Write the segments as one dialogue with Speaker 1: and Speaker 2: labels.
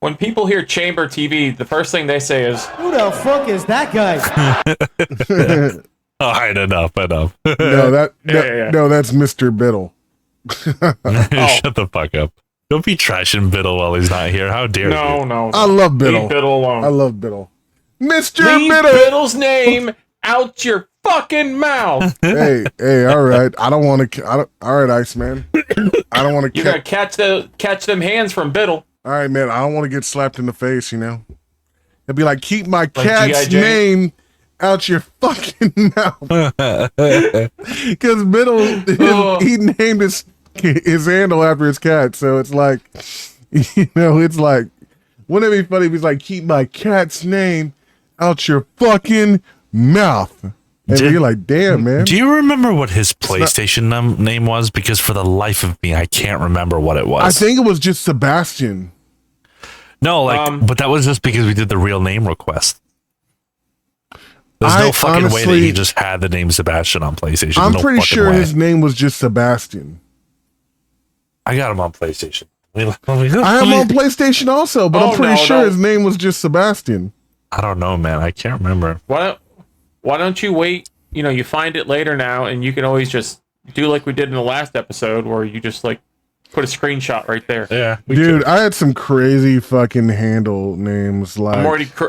Speaker 1: when people hear Chamber TV, the first thing they say is,
Speaker 2: "Who the fuck is that guy?"
Speaker 3: All right, enough.
Speaker 4: No, that's Mr. Biddle.
Speaker 3: Shut the fuck up. Don't be trashing Biddle while he's not here. How dare you?
Speaker 1: No.
Speaker 4: I love Biddle.
Speaker 1: Leave Biddle alone.
Speaker 4: I love Biddle. Mr.
Speaker 1: Leave
Speaker 4: Biddle.
Speaker 1: Biddle's name out your fucking mouth.
Speaker 4: Hey, all right. I don't want to. All right, Iceman. I don't want to.
Speaker 1: You gotta catch them hands from Biddle.
Speaker 4: All right, man. I don't want to get slapped in the face. It'd be like, keep my cat's name out your fucking mouth. Because Biddle, he named his handle after his cat, so it's like, it's like, wouldn't it be funny if he's like, keep my cat's name out your fucking mouth? And you're like, damn, man.
Speaker 3: Do you remember what his PlayStation name was? Because for the life of me, I can't remember what it was.
Speaker 4: I think it was just Sebastian.
Speaker 3: No, but that was just because we did the real name request. There's no fucking way that he just had the name Sebastian on PlayStation.
Speaker 4: I'm pretty sure his name was just Sebastian.
Speaker 3: I got him on PlayStation.
Speaker 4: I am on PlayStation also, but I'm pretty sure his name was just Sebastian.
Speaker 3: I don't know, man. I can't remember.
Speaker 1: Why don't you wait? You find it later now, and you can always just do like we did in the last episode, where you just like put a screenshot right there.
Speaker 3: Yeah,
Speaker 4: dude, I had some crazy fucking handle names. Like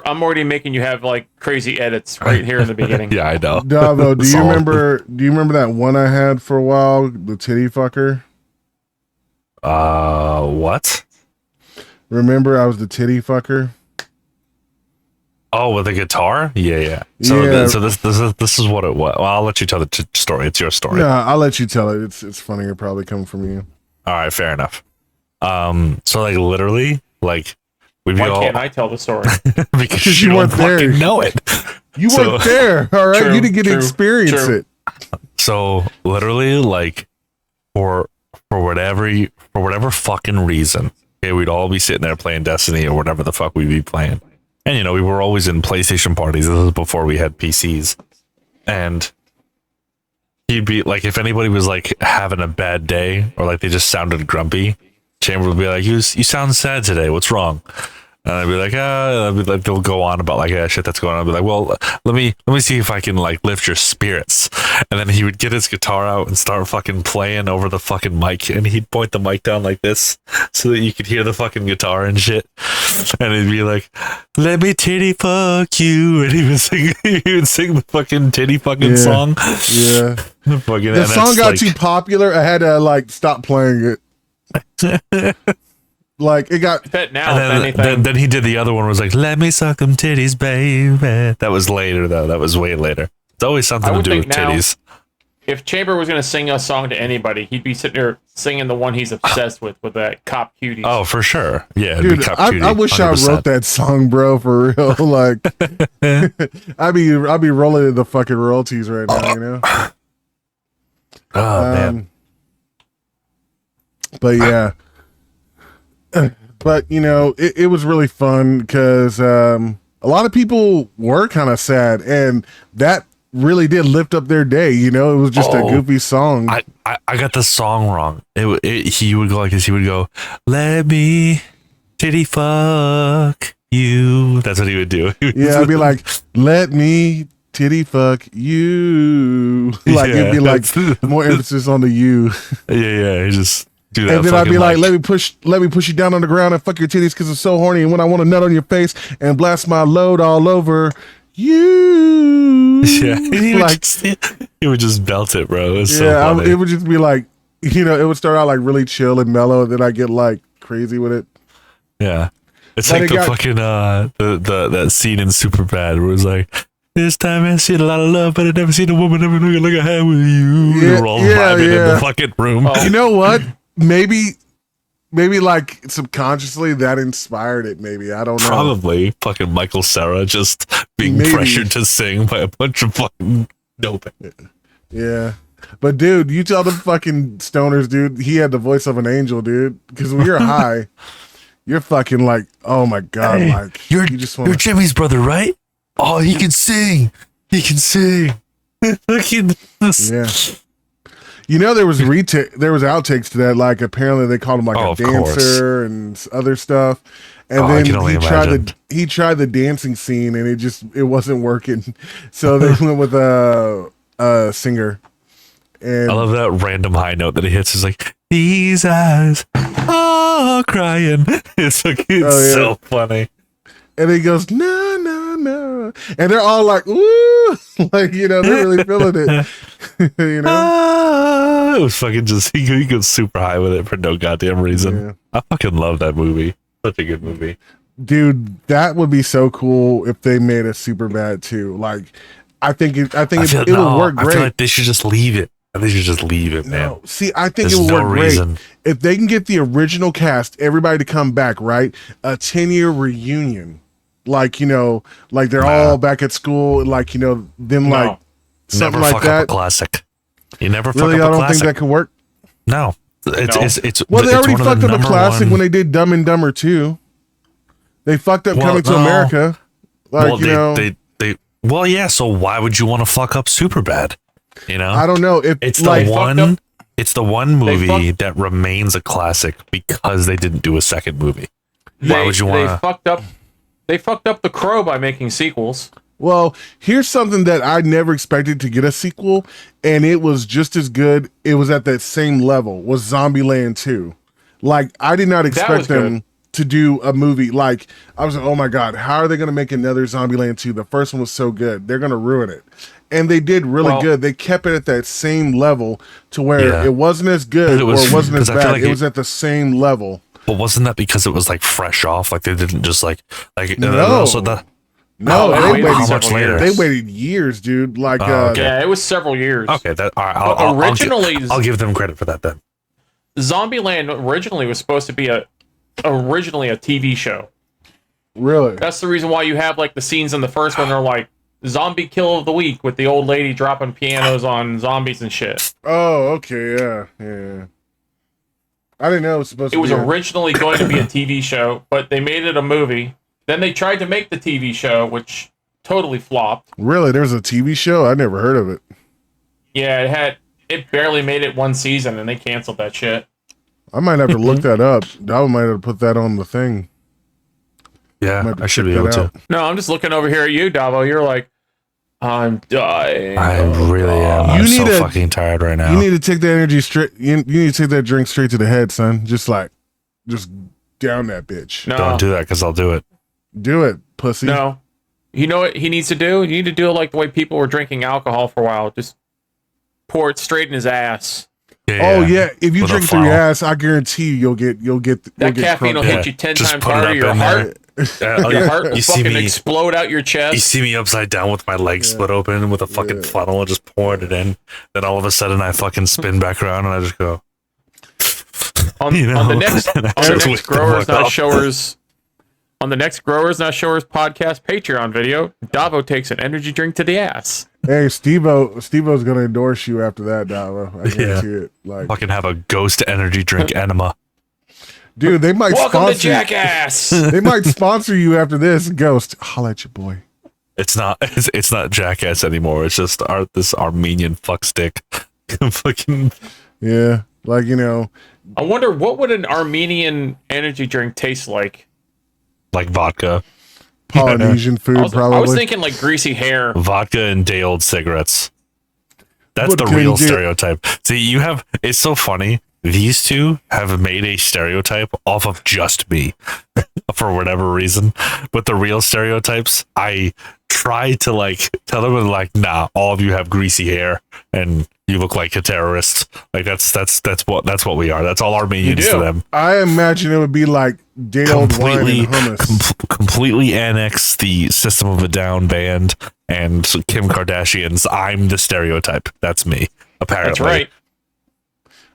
Speaker 1: I'm already making you have like crazy edits right here in the beginning.
Speaker 3: Yeah, I know.
Speaker 4: Davo, do you remember that one I had for a while, the titty fucker?
Speaker 3: What?
Speaker 4: Remember, I was the titty fucker.
Speaker 3: Oh, with the guitar? Yeah. So this is what it was. Well, I'll let you tell the story. It's your story.
Speaker 4: Yeah, I'll let you tell it. It's funnier probably coming from you.
Speaker 3: All right, fair enough. So like literally, like we'd be
Speaker 1: Why can't I tell the story?
Speaker 3: because you weren't there. Know it.
Speaker 4: You weren't there. All right, you didn't get to experience it.
Speaker 3: So literally, like for whatever fucking reason, okay, we'd all be sitting there playing Destiny or whatever the fuck we'd be playing. And, we were always in PlayStation parties. This was before we had PCs. And he'd be like, if anybody was like having a bad day or like they just sounded grumpy, Chamber would be like, you sound sad today. What's wrong? And I'd be like, they'll go on about like, shit that's going on. I'd be like, well, let me see if I can like lift your spirits. And then he would get his guitar out and start fucking playing over the fucking mic. And he'd point the mic down like this so that you could hear the fucking guitar and shit. And he'd be like, let me titty fuck you. And he would sing the fucking titty fucking song.
Speaker 4: Yeah. The song got too popular. I had to like stop playing it. Like it got
Speaker 1: now.
Speaker 3: Then he did the other one. Was like, let me suck them titties, baby. That was later though. That was way later. It's always something to do with titties.
Speaker 1: If Chamber was going to sing a song to anybody, he'd be sitting there singing the one he's obsessed with that Cop Cuties.
Speaker 3: Oh, for sure. Yeah,
Speaker 4: dude, I wish 100%. I wrote that song, bro, for real. Like, I'd be rolling in the fucking royalties right now,
Speaker 3: Oh man.
Speaker 4: But yeah. But it was really fun because a lot of people were kind of sad, and that really did lift up their day. It was just a goofy song.
Speaker 3: I got the song wrong. He would go like this. He would go, "Let me titty fuck you." That's what he would do.
Speaker 4: Yeah, I'd be like, "Let me titty fuck you." Like it'd be like more emphasis on the you.
Speaker 3: Yeah. He just.
Speaker 4: And then I'd be like, let me push you down on the ground and fuck your titties because it's so horny. And when I want to nut on your face and blast my load all over you.
Speaker 3: Yeah. He would just belt it, bro. It was so funny.
Speaker 4: It would just be like, it would start out like really chill and mellow. And then I get like crazy with it.
Speaker 3: Yeah. It's like the fucking, that scene in Superbad where it's like, this time I seen a lot of love, but I never seen a woman ever look like I had with you.
Speaker 4: Yeah,
Speaker 3: we're all vibing in the fucking room.
Speaker 4: You know what? Maybe like subconsciously that inspired it. Maybe I don't know.
Speaker 3: Probably fucking Michael Cera just being pressured to sing by a bunch of fucking dope.
Speaker 4: Yeah, but dude, you tell the fucking stoners, dude. He had the voice of an angel, dude. Because when you're high, you're fucking like, oh my god,
Speaker 3: hey,
Speaker 4: like
Speaker 3: you're Jimmy's brother, right? Oh, he can sing. He can sing.
Speaker 4: Yeah. You know, there was outtakes to that. Like apparently they called him like a dancer and other stuff. And then he tried the dancing scene and it wasn't working. So they went with a singer. And
Speaker 3: I love that random high note that he hits. He's like, these eyes are crying. It's so funny.
Speaker 4: And he goes, no, no, no. And they're all like, ooh. Like, you know, they're really feeling it. You know?
Speaker 3: It was fucking just, he goes super high with it for no goddamn reason.
Speaker 4: Yeah.
Speaker 3: I fucking love that movie. Such a good movie.
Speaker 4: Dude, that would be so cool if they made a Superbad too. Like, I think it would work great.
Speaker 3: I feel like they should just leave it. They should just leave it, man.
Speaker 4: No, see, I think it would work great if they can get the original cast, everybody to come back, right? A 10-year reunion, like, you know, like they're all back at school, like, you know, them like something like that.
Speaker 3: Up a classic. You never fuck
Speaker 4: really.
Speaker 3: Up a
Speaker 4: I don't
Speaker 3: classic.
Speaker 4: think that could work.
Speaker 3: No, it's
Speaker 4: well, they already fucked up a classic when they did Dumb and Dumber 2. They fucked up Coming to America. Like,
Speaker 3: well, yeah. So why would you want to fuck up Superbad? You know,
Speaker 4: I don't know.
Speaker 3: It's the one movie that remains a classic because they didn't do a second movie. Why would you want to?
Speaker 1: They fucked up The Crow by making sequels.
Speaker 4: Well, here's something that I never expected to get a sequel, and it was just as good. It was at that same level. Was Zombieland 2? Like, I did not expect them to do a movie. Like, I was like, oh my god, how are they going to make another Zombieland 2? The first one was so good. They're going to ruin it. And they did really good. They kept it at that same level to where it wasn't as good or it wasn't as bad. It was at the same level.
Speaker 3: But wasn't that because it was like fresh off? Like they didn't just like
Speaker 4: no. They
Speaker 3: They
Speaker 4: waited years, dude. Like
Speaker 1: yeah, it was several years.
Speaker 3: Okay, I'll give them credit for that then.
Speaker 1: Zombieland originally was supposed to be originally a TV show.
Speaker 4: Really?
Speaker 1: That's the reason why you have like the scenes in the first one. They're like zombie kill of the week with the old lady dropping pianos on zombies and shit.
Speaker 4: Oh, okay, yeah. I didn't know it was supposed to be.
Speaker 1: It was originally going to be a TV show, but they made it a movie. Then they tried to make the TV show, which totally flopped.
Speaker 4: Really? There's a TV show? I never heard of it.
Speaker 1: Yeah, it barely made it one season, and they canceled that shit.
Speaker 4: I might have to look that up. Davo might have put that on the thing.
Speaker 3: Yeah, I should be able to.
Speaker 1: No, I'm just looking over here at you, Davo. You're like, I'm dying.
Speaker 3: I really am. I'm so fucking tired right now.
Speaker 4: You need to take that energy straight. You need to take that drink straight to the head, son. Just down that bitch.
Speaker 1: No.
Speaker 3: Don't do that because I'll do it.
Speaker 4: Do it, pussy.
Speaker 1: No. You know what he needs to do? You need to do it like the way people were drinking alcohol for a while. Just pour it straight in his ass.
Speaker 4: Yeah. If you drink through your ass, I guarantee you'll get
Speaker 1: that caffeine will hit you 10 times harder. Your heart. Your heart will fucking explode out your chest.
Speaker 3: You see me upside down with my legs split open with a fucking funnel and just pouring it in. Then all of a sudden I fucking spin back around and I just go.
Speaker 1: On the next Growers Not Showers podcast Patreon video, Davo takes an energy drink to the ass.
Speaker 4: Hey, Steve-O's gonna endorse you after that, Davo. I guarantee it. Like,
Speaker 3: fucking have a ghost energy drink enema.
Speaker 4: Dude, they might
Speaker 1: Welcome to Jackass.
Speaker 4: They might sponsor you after this. Ghost, holla at your boy.
Speaker 3: It's not Jackass anymore. It's just this Armenian fuckstick. Fucking
Speaker 4: yeah, like, you know.
Speaker 1: I wonder what would an Armenian energy drink taste like.
Speaker 3: Like vodka.
Speaker 4: Polynesian food, probably.
Speaker 1: I was thinking like greasy hair.
Speaker 3: Vodka and day-old cigarettes. That's the real stereotype. See, it's so funny. These two have made a stereotype off of just me for whatever reason. But the real stereotypes, I try to like tell them like, nah, all of you have greasy hair and you look like a terrorist. Like that's what we are. That's all Armenians to them.
Speaker 4: I imagine it would be like day-old wine and hummus.
Speaker 3: Completely annex the System of a Down band and Kim Kardashian's I'm the stereotype. That's me, apparently.
Speaker 1: That's right.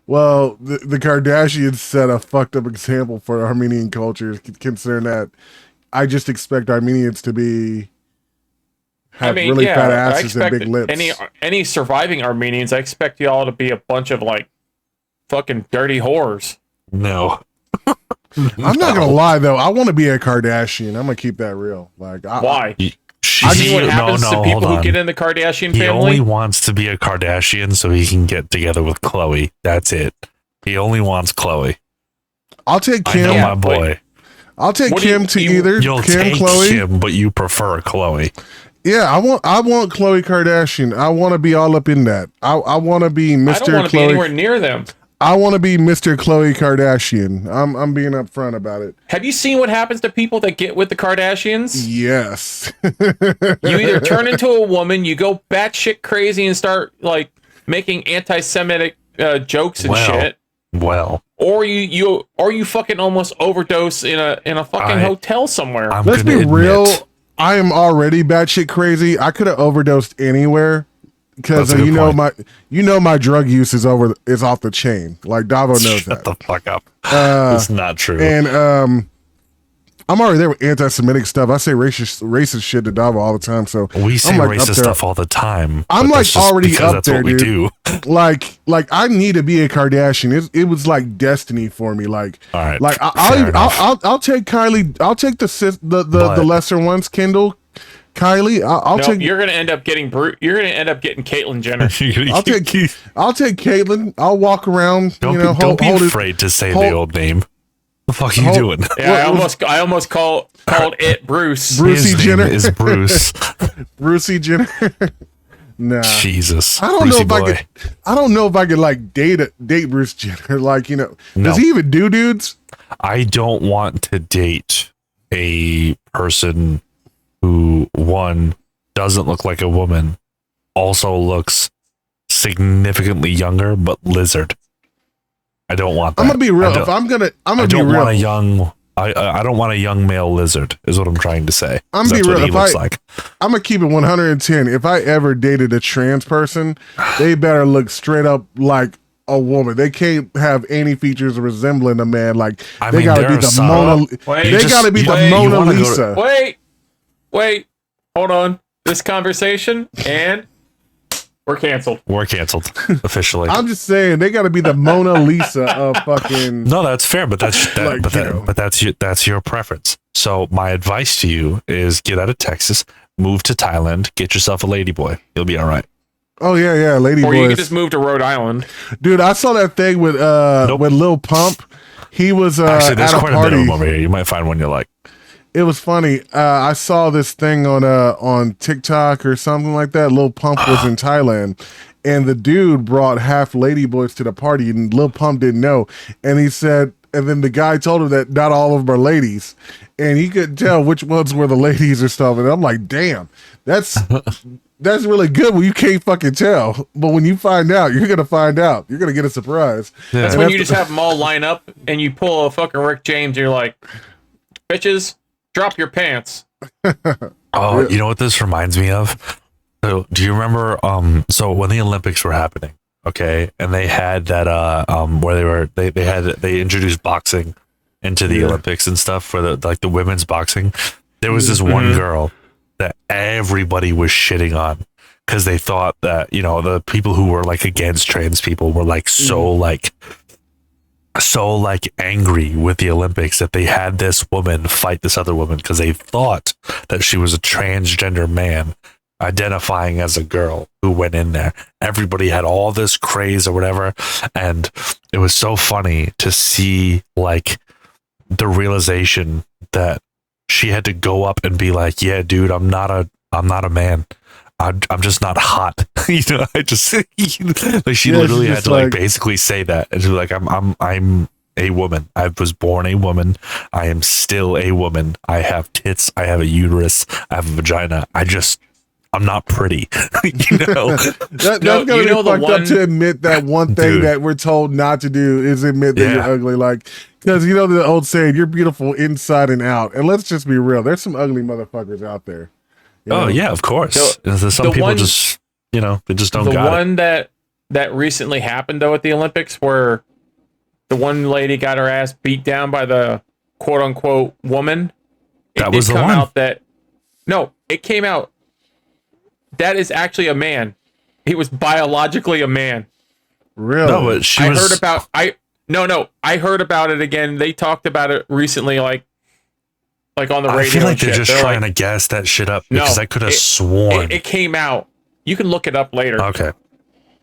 Speaker 4: Well, the Kardashians set a fucked up example for Armenian culture, considering that I just expect Armenians to have really fat asses and big lips.
Speaker 1: Any surviving Armenians, I expect y'all to be a bunch of like fucking dirty whores.
Speaker 3: No.
Speaker 4: I'm not gonna lie though. I want to be a Kardashian. I'm gonna keep that real. Like,
Speaker 1: why? You see what happens to people who get in the Kardashian family?
Speaker 3: He only wants to be a Kardashian so he can get together with Khloe. That's it. He only wants Khloe.
Speaker 4: I'll take Kim.
Speaker 3: I know my boy.
Speaker 4: I'll take Kim to either
Speaker 3: You'll
Speaker 4: Kim,
Speaker 3: take
Speaker 4: Khloe.
Speaker 3: Kim, but you prefer Khloe.
Speaker 4: Yeah, I want Khloe Kardashian. I want to be all up in that. I want to be Mr.
Speaker 1: I don't want to be anywhere near them.
Speaker 4: I want to be Mr. Khloe Kardashian. I'm being upfront about it.
Speaker 1: Have you seen what happens to people that get with the Kardashians?
Speaker 4: Yes.
Speaker 1: You either turn into a woman, you go batshit crazy and start like making anti-Semitic jokes and shit.
Speaker 3: Well,
Speaker 1: or you fucking almost overdose in a fucking hotel somewhere.
Speaker 4: Let's be real. I am already batshit crazy. I could have overdosed anywhere because my drug use is off the chain. Like Davo knows that.
Speaker 3: Shut the fuck up. It's not true.
Speaker 4: And I'm already there with anti-Semitic stuff. I say racist shit to Davo all the time. So
Speaker 3: we say racist stuff all the time.
Speaker 4: I'm like already up there,
Speaker 3: dude.
Speaker 4: We do. like I need to be a Kardashian. It was like destiny for me. Like,
Speaker 3: all right,
Speaker 4: like I'll take Kylie. I'll take the lesser ones, Kendall. Kylie, I'll take.
Speaker 1: You're gonna end up getting You're gonna end up getting Caitlyn Jenner.
Speaker 4: I'll take Caitlyn. I'll walk around.
Speaker 3: Don't be afraid to say the old name. The fuck are you doing?
Speaker 1: Yeah, I almost called it Bruce.
Speaker 4: Brucey Jenner
Speaker 3: is Bruce.
Speaker 4: Brucey Jenner. Nah.
Speaker 3: Jesus.
Speaker 4: I don't know if I could like date Bruce Jenner. Like, does he even do dudes?
Speaker 3: I don't want to date a person who, one, doesn't look like a woman, also looks significantly younger, but lizard. I don't want that.
Speaker 4: I'm gonna be real. If I'm gonna be real.
Speaker 3: I don't want a young male lizard. Is what I'm trying to say.
Speaker 4: I'm gonna be real. I'm gonna keep it 110. If I ever dated a trans person, they better look straight up like a woman. They can't have any features resembling a man. Like they gotta be the Mona. They gotta be the Mona Lisa.
Speaker 1: Wait. Hold on. This conversation and. We're canceled.
Speaker 3: We're canceled officially.
Speaker 4: I'm just saying they got to be the Mona Lisa of fucking.
Speaker 3: No, that's fair, but that's your preference. So my advice to you is get out of Texas, move to Thailand, get yourself a ladyboy. You'll be all right.
Speaker 4: Oh yeah, ladyboy.
Speaker 1: Or you can just move to Rhode Island,
Speaker 4: dude. I saw that thing with Lil Pump. He was
Speaker 3: actually there's
Speaker 4: at
Speaker 3: quite a bit of them over here. You might find one you like.
Speaker 4: It was funny. I saw this thing on TikTok or something like that. Lil Pump was in Thailand, and the dude brought half ladyboys to the party, and Lil Pump didn't know. And he said, and then the guy told him that not all of them are ladies, and he couldn't tell which ones were the ladies or stuff. And I'm like, damn, that's really good when you can't fucking tell. But when you find out, you're gonna find out. You're gonna get a surprise.
Speaker 1: Yeah. That's when you just have them all line up, and you pull a fucking Rick James, and you're like, bitches. Drop your pants.
Speaker 3: Oh, you know what this reminds me of? So, do you remember? So when the Olympics were happening, okay, and they had that where they introduced boxing into the Olympics and stuff for the women's boxing. There was this one girl that everybody was shitting on because they thought that the people who were like against trans people were like so angry with the Olympics that they had this woman fight this other woman because they thought that she was a transgender man identifying as a girl who went in there. Everybody had all this craze or whatever, and it was so funny to see like the realization that she had to go up and be like, yeah, dude, I'm not a man. I'm just not hot. I just like she literally had to like basically say that. And she was like, I'm a woman. I was born a woman. I am still a woman. I have tits. I have a uterus. I have a vagina. I'm not pretty. That's
Speaker 4: gonna be fucked up to admit that one thing that we're told not to do is admit that you're ugly. Like, because the old saying, you're beautiful inside and out. And let's just be real. There's some ugly motherfuckers out there.
Speaker 3: Oh yeah, of course. Some people just they just don't.
Speaker 1: The one that recently happened though at the Olympics, where the one lady got her ass beat down by the quote unquote woman.
Speaker 3: That was the one.
Speaker 1: It came out. That is actually a man. He was biologically a man.
Speaker 4: Really?
Speaker 3: No, but
Speaker 1: I heard about it again. They talked about it recently. Like like on the radio.
Speaker 3: I feel like they're
Speaker 1: shit.
Speaker 3: just trying to gas that shit up because I could have sworn
Speaker 1: it came out. You can look it up later.
Speaker 3: Okay.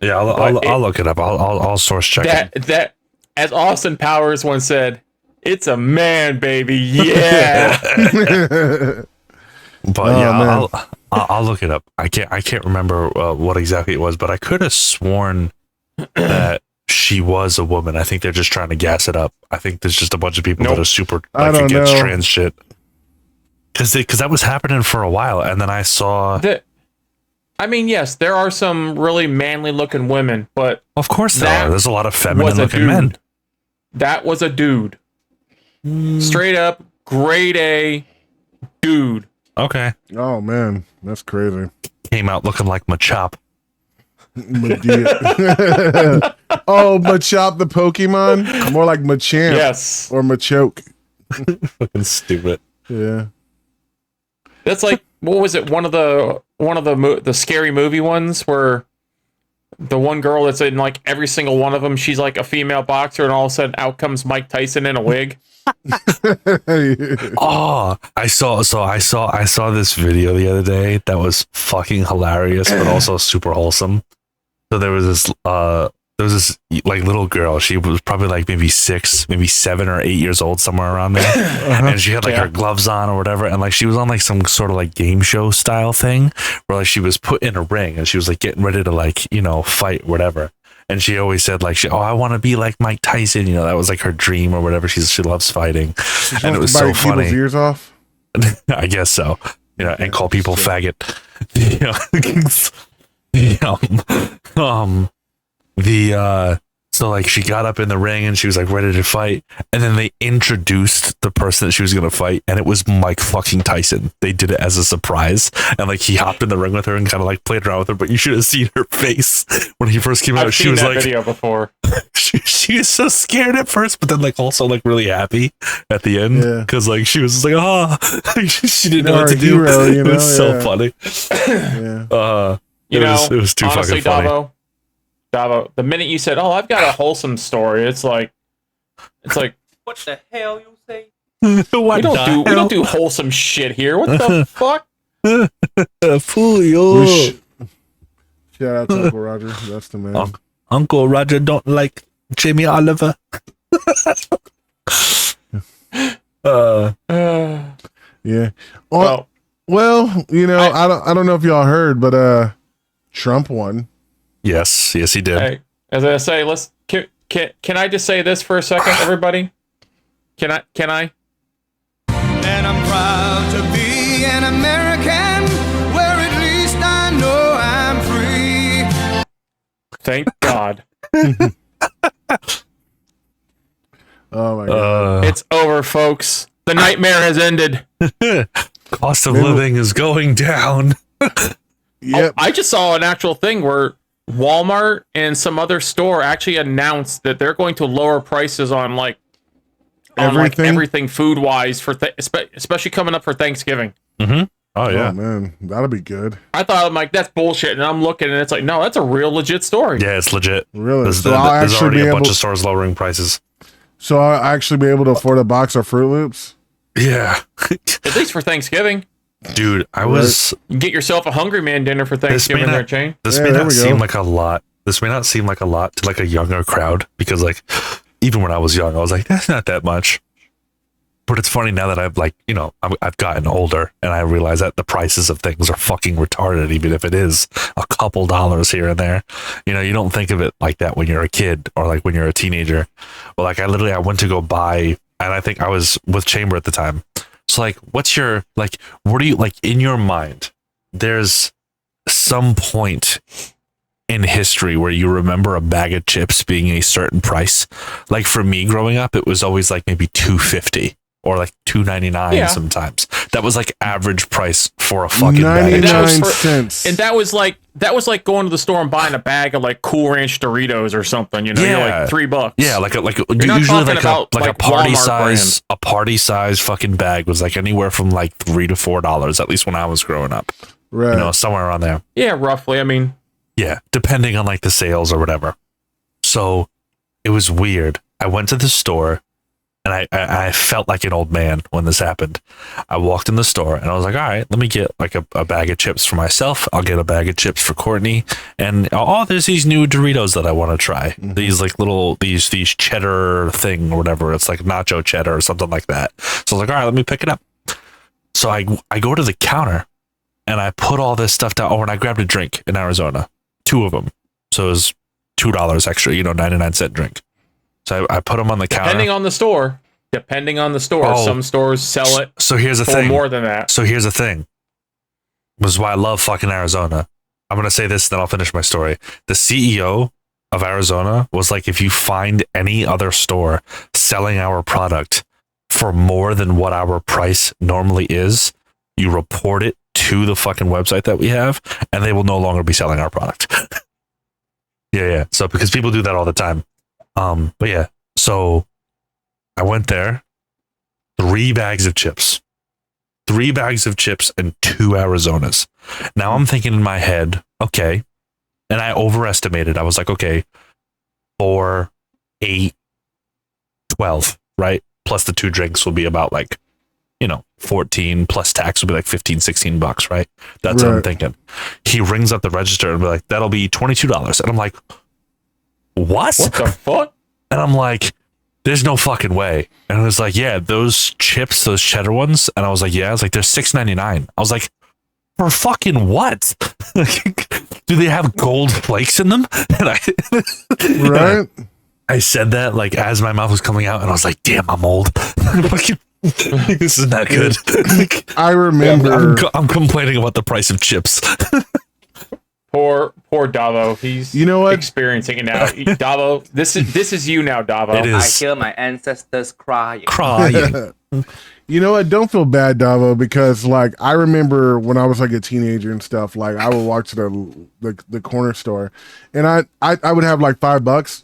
Speaker 3: Yeah, I'll look it up. I'll source check it.
Speaker 1: That, as Austin Powers once said, "It's a man, baby." Yeah.
Speaker 3: But I'll look it up. I can't remember what exactly it was, but I could have sworn that she was a woman. I think they're just trying to gas it up. I think there's just a bunch of people that are super against trans shit. Because that was happening for a while, and then I saw.
Speaker 1: I mean, yes, there are some really manly looking women, but
Speaker 3: of course there are. There's a lot of feminine looking men.
Speaker 1: That was a dude. Straight up, grade A dude.
Speaker 3: Okay.
Speaker 4: Oh man, that's crazy.
Speaker 3: Came out looking like Machop.
Speaker 4: Oh, Machop the Pokemon? More like Machamp.
Speaker 1: Yes.
Speaker 4: Or Machoke.
Speaker 3: Fucking stupid.
Speaker 4: Yeah.
Speaker 1: That's like, what was it? One of the scary movie ones where the one girl that's in like every single one of them, she's like a female boxer, and all of a sudden out comes Mike Tyson in a wig.
Speaker 3: Oh, I saw this video the other day that was fucking hilarious, but also super wholesome. So there was this like little girl. She was probably like maybe 7 or 8 years old, somewhere around there. And she had like her gloves on or whatever. And like she was on like some sort of like game show style thing where like she was put in a ring and she was like getting ready to like, fight, whatever. And she always said like, I want to be like Mike Tyson. That was like her dream or whatever. She loves fighting. And it was so funny.
Speaker 4: People's ears off?
Speaker 3: I guess so. And call people faggot. So like she got up in the ring and she was like ready to fight, and then they introduced the person that she was gonna fight, and it was Mike fucking Tyson. They did it as a surprise, and like he hopped in the ring with her and kind of like played around with her, but you should have seen her face when he first came out.
Speaker 1: I've
Speaker 3: she
Speaker 1: seen
Speaker 3: was
Speaker 1: that
Speaker 3: like
Speaker 1: video before.
Speaker 3: she was so scared at first, but then like also like really happy at the end because like she was just like she didn't know what to do. It was so funny. It was too
Speaker 1: honestly,
Speaker 3: fucking funny.
Speaker 1: Davo, the minute you said, "Oh, I've got a wholesome story," it's like,
Speaker 5: what the hell you say?
Speaker 1: we don't do wholesome shit here. What the fuck?
Speaker 3: Fool you!
Speaker 4: Shout out to Uncle Roger. That's the man.
Speaker 3: Uncle Roger don't like Jamie Oliver.
Speaker 4: Yeah. Well, I don't know if y'all heard, but Trump won.
Speaker 3: Yes, he did.
Speaker 1: Hey, as I say, can I just say this for a second, everybody? Can I?
Speaker 6: And I'm proud to be an American, where at least I know I'm free.
Speaker 1: Thank God.
Speaker 4: Oh my God.
Speaker 1: It's over, folks. The nightmare has ended.
Speaker 3: Cost of living is going down.
Speaker 4: Yep.
Speaker 1: I just saw an actual thing where Walmart and some other store actually announced that they're going to lower prices on everything food wise for especially coming up for Thanksgiving.
Speaker 3: Mm-hmm. Oh yeah,
Speaker 4: man, that'll be good.
Speaker 1: I thought I'm like, that's bullshit, and I'm looking and it's like, no, that's a real legit story.
Speaker 3: Yeah, it's legit.
Speaker 4: Really?
Speaker 3: There's already a bunch of stores lowering prices.
Speaker 4: So I'll actually be able to afford a box of Fruit Loops?
Speaker 3: Yeah.
Speaker 1: At least for Thanksgiving.
Speaker 3: Dude, you
Speaker 1: can get yourself a Hungry Man dinner for Thanksgiving there, Chain.
Speaker 3: This may not seem like a lot. This may not seem like a lot to like a younger crowd, because like even when I was young, I was like, that's not that much. But it's funny now that I've gotten older and I realize that the prices of things are fucking retarded, even if it is a couple dollars here and there. You don't think of it like that when you're a kid or like when you're a teenager. But like I went to go buy, and I think I was with Chamber at the time. So like, what do you like in your mind? There's some point in history where you remember a bag of chips being a certain price. Like for me growing up, it was always like maybe $2.50 or like $2.99 sometimes. That was like average price for a fucking bag of
Speaker 4: chips.
Speaker 1: And that was like going to the store and buying a bag of like Cool Ranch Doritos or something. You're like $3.
Speaker 3: Yeah, like usually like a party size fucking bag was like anywhere from like $3 to $4, at least when I was growing up.
Speaker 4: Right.
Speaker 3: Somewhere around there.
Speaker 1: Yeah, roughly. I mean,
Speaker 3: yeah, depending on like the sales or whatever. So it was weird. I went to the store And I felt like an old man when this happened. I walked in the store and I was like, all right, let me get like a bag of chips for myself. I'll get a bag of chips for Courtney. And there's these new Doritos that I want to try. These like little, these cheddar thing or whatever. It's like nacho cheddar or something like that. So I was like, all right, let me pick it up. So I go to the counter and I put all this stuff down. Oh, and I grabbed a drink in Arizona, 2 of them. So it was $2 extra, 99-cent drink. So I put them on the counter.
Speaker 1: Depending on the store. Some stores sell it
Speaker 3: so here's the
Speaker 1: for
Speaker 3: thing.
Speaker 1: more than that.
Speaker 3: So here's the thing. This is why I love fucking Arizona. I'm going to say this, then I'll finish my story. The CEO of Arizona was like, if you find any other store selling our product for more than what our price normally is, you report it to the fucking website that we have, and they will no longer be selling our product. Yeah. So because people do that all the time. But yeah, so I went there, 3 bags of chips and 2 Arizonas. Now I'm thinking in my head, okay, and I overestimated. I was like, okay, 4, 8, 12, right? Plus the 2 drinks will be about like, 14 plus tax will be like $15-$16, right? That's what I'm thinking. He rings up the register and be like, that'll be $22. And I'm like, what
Speaker 1: the fuck?
Speaker 3: And I'm like, there's no fucking way. And it was like, yeah, those chips, those cheddar ones. And I was like, yeah. I was like, they're $6.99. I was like, for fucking what? Do they have gold flakes in them? And I said that like as my mouth was coming out, and I was like, damn, I'm old. This is not good.
Speaker 4: I remember.
Speaker 3: I'm complaining about the price of chips.
Speaker 1: Poor Davo. He's experiencing it now. Davo, this is you now, Davo.
Speaker 3: It is.
Speaker 5: I hear my ancestors crying.
Speaker 4: You know what? Don't feel bad, Davo, because like I remember when I was like a teenager and stuff. Like I would walk to the corner store, and I would have like $5.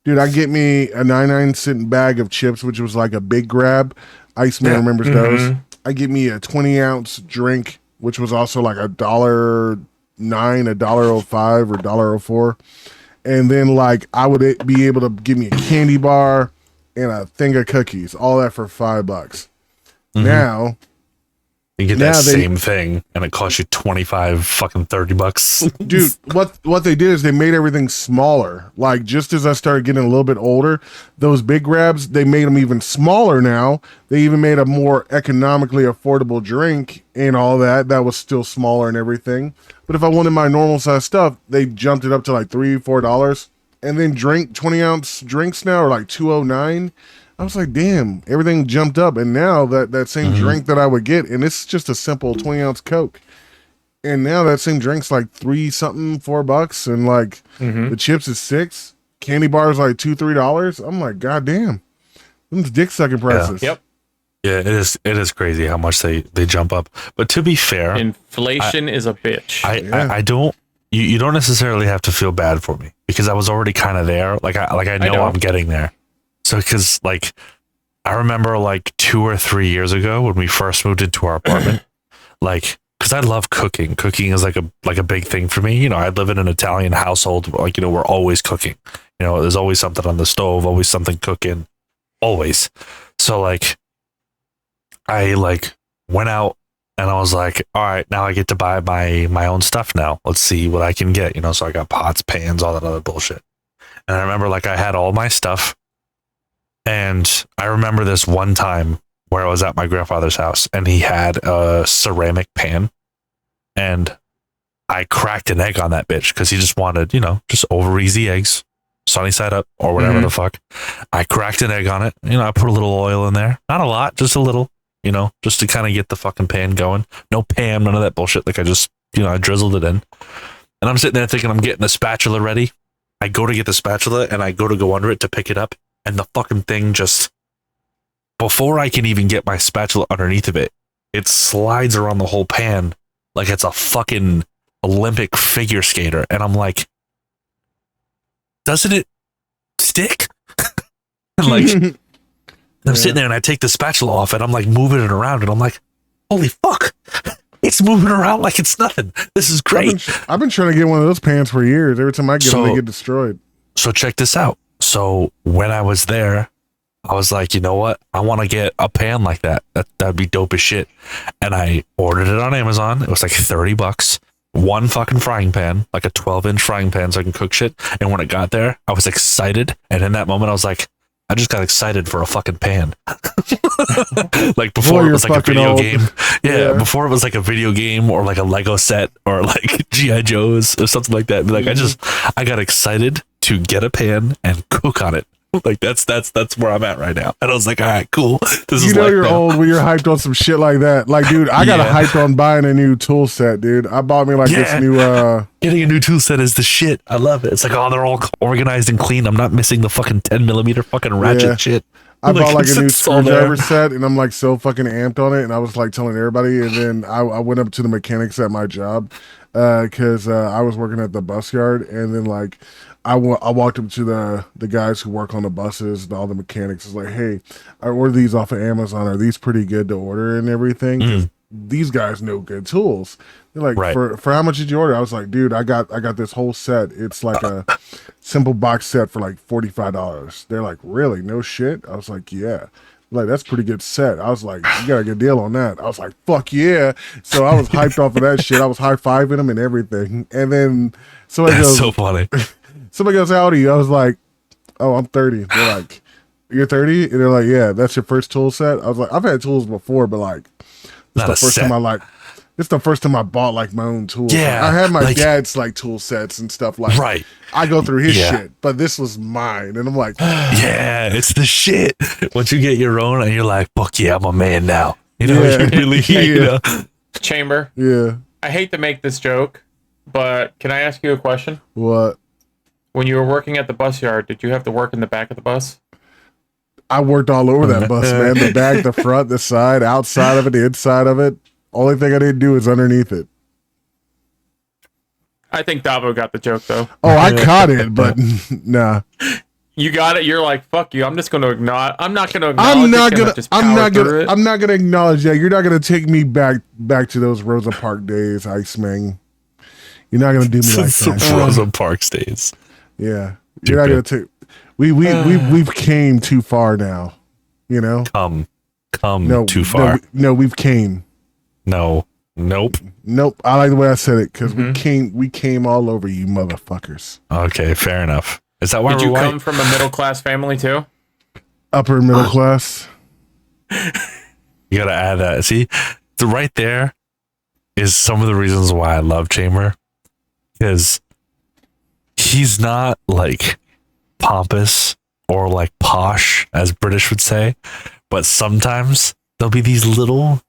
Speaker 4: Dude, I'd get me a 99-cent bag of chips, which was like a big grab. Iceman remembers those. I get me a 20-ounce drink, which was also like $1.09, $1.05, or $1.04. And then like I would be able to give me a candy bar and a thing of cookies, all that for $5. Now
Speaker 3: you get that same thing and it costs you 25 fucking $30.
Speaker 4: Dude, what they did is they made everything smaller. Like just as I started getting a little bit older, those big grabs, they made them even smaller now. They even made a more economically affordable drink and all that was still smaller and everything. But if I wanted my normal size stuff, they jumped it up to like $3-4. And then 20-ounce drinks now are like $2.09. I was like, damn, everything jumped up. And now that same drink that I would get, and it's just a simple 20-ounce Coke. And now that same drink's like $3-something, $4. And like the chips is $6. Candy bars like $2-3. I'm like, God damn. Them's dick sucking prices.
Speaker 1: Yep.
Speaker 3: Yeah, it is crazy how much they jump up. But to be fair,
Speaker 1: inflation is a bitch.
Speaker 3: I don't you don't necessarily have to feel bad for me because I was already kind of there. I know I'm getting there. So, because like, I remember like 2 or 3 years ago when we first moved into our apartment, like, because I love cooking. Cooking is like a big thing for me. I live in an Italian household. Like, we're always cooking. There's always something on the stove, always something cooking, always. So like, I like went out and I was like, all right, now I get to buy my own stuff now. Let's see what I can get. So I got pots, pans, all that other bullshit. And I remember like I had all my stuff. And I remember this one time where I was at my grandfather's house and he had a ceramic pan and I cracked an egg on that bitch because he just wanted, just over easy eggs, sunny side up or whatever the fuck. I cracked an egg on it. I put a little oil in there. Not a lot, just a little, just to kind of get the fucking pan going. No Pam, none of that bullshit. Like I just, I drizzled it in. And I'm sitting there thinking I'm getting the spatula ready. I go to get the spatula and I go under it to pick it up. And the fucking thing just, before I can even get my spatula underneath of it, it slides around the whole pan like it's a fucking Olympic figure skater. And I'm like, doesn't it stick? And like, I'm sitting there and I take the spatula off and I'm like moving it around and I'm like, holy fuck, it's moving around like it's nothing. This is great.
Speaker 4: I've been trying to get one of those pans for years. Every time I get them, they get destroyed.
Speaker 3: So check this out. So when I was there, I was like, you know what? I want to get a pan like that. That'd be dope as shit. And I ordered it on Amazon. It was like $30. One fucking frying pan, like a 12-inch frying pan, so I can cook shit. And when it got there, I was excited. And in that moment, I was like, I just got excited for a fucking pan. Like before it was like a video game. Yeah, before it was like a video game or like a Lego set or like G.I. Joe's or something like that. Like I got excited to get a pan and cook on it. Like that's where I'm at right now. And I was like, all right, cool. This
Speaker 4: you
Speaker 3: is
Speaker 4: know
Speaker 3: like
Speaker 4: you're
Speaker 3: now.
Speaker 4: old when you're hyped on some shit like that. Like, dude, I got hyped on buying a new tool set, dude. I bought me like this new
Speaker 3: getting a new tool set is the shit. I love it. It's like, oh, they're all organized and clean. I'm not missing the fucking 10mm fucking ratchet shit.
Speaker 4: I bought like a new
Speaker 3: it's all
Speaker 4: screwdriver
Speaker 3: there.
Speaker 4: set, and I'm like so fucking amped on it. And I was like telling everybody, and then I went up to the mechanics at my job because I was working at the bus yard, and then like I walked up to the guys who work on the buses and all the mechanics. Is like, hey, I ordered these off of Amazon. Are these pretty good to order and everything? 'Cause these guys know good tools. They're like,
Speaker 3: Right.
Speaker 4: for how much did you order? I was like, dude, I got this whole set. It's like a simple box set for like $45. They're like, really? No shit? I was like, yeah. Like, that's a pretty good set. I was like, you got a good deal on that. I was like, fuck yeah. So I was hyped off of that shit. I was high-fiving them and everything. And then somebody
Speaker 3: That's
Speaker 4: goes,
Speaker 3: so funny.
Speaker 4: somebody goes, how old are you? I was like, oh, I'm 30. They're like, you're 30? And they're like, yeah, that's your first tool set? I was like, I've had tools before, but like,
Speaker 3: Not a
Speaker 4: it's the first
Speaker 3: set.
Speaker 4: time it's the first time I bought like my own tools.
Speaker 3: Yeah,
Speaker 4: Like, I had my
Speaker 3: like-
Speaker 4: dad's like tool sets and stuff like
Speaker 3: Right.
Speaker 4: I go through his
Speaker 3: Yeah.
Speaker 4: shit, but this was mine. And I'm like,
Speaker 3: Yeah, it's the shit. Once you get your own and you're like, fuck yeah, I'm a man now. You know,
Speaker 4: Yeah.
Speaker 3: you really, you know.
Speaker 1: Chamber,
Speaker 4: yeah,
Speaker 1: I hate to make this joke, but can I ask you a question?
Speaker 4: what?
Speaker 1: When you were working at the bus yard, did you have to work in the back of the bus?
Speaker 4: I worked all over that bus, man. The back, the front, the side, outside of it, the inside of it. Only thing I didn't do is underneath it.
Speaker 1: I think Davo got the joke though.
Speaker 4: Oh, I caught it, but nah.
Speaker 1: You got it. You're like, fuck you. I'm just going to acknowledge. I'm not going to acknowledge.
Speaker 4: I'm not
Speaker 1: it,
Speaker 4: gonna.
Speaker 1: just
Speaker 4: I'm
Speaker 1: power
Speaker 4: not
Speaker 1: through
Speaker 4: gonna.
Speaker 1: it.
Speaker 4: I'm not gonna acknowledge that. You're not gonna take me back to those Rosa Park days, Iceman. You're not gonna do me like
Speaker 3: Some
Speaker 4: that.
Speaker 3: Rosa Parks days.
Speaker 4: Yeah, you're not gonna take. We've came too far now. You know.
Speaker 3: Come too far.
Speaker 4: No, we've came.
Speaker 3: No. Nope.
Speaker 4: Nope. I like the way I said it because we came all over you, motherfuckers.
Speaker 3: Okay, fair enough. Is that why
Speaker 1: Did
Speaker 3: we're
Speaker 1: you
Speaker 3: white?
Speaker 1: come from a middle class family too?
Speaker 4: Upper middle class.
Speaker 3: You gotta add that. See, the right there is some of the reasons why I love Chamber, because he's not like pompous or like posh, as British would say, but sometimes there'll be these little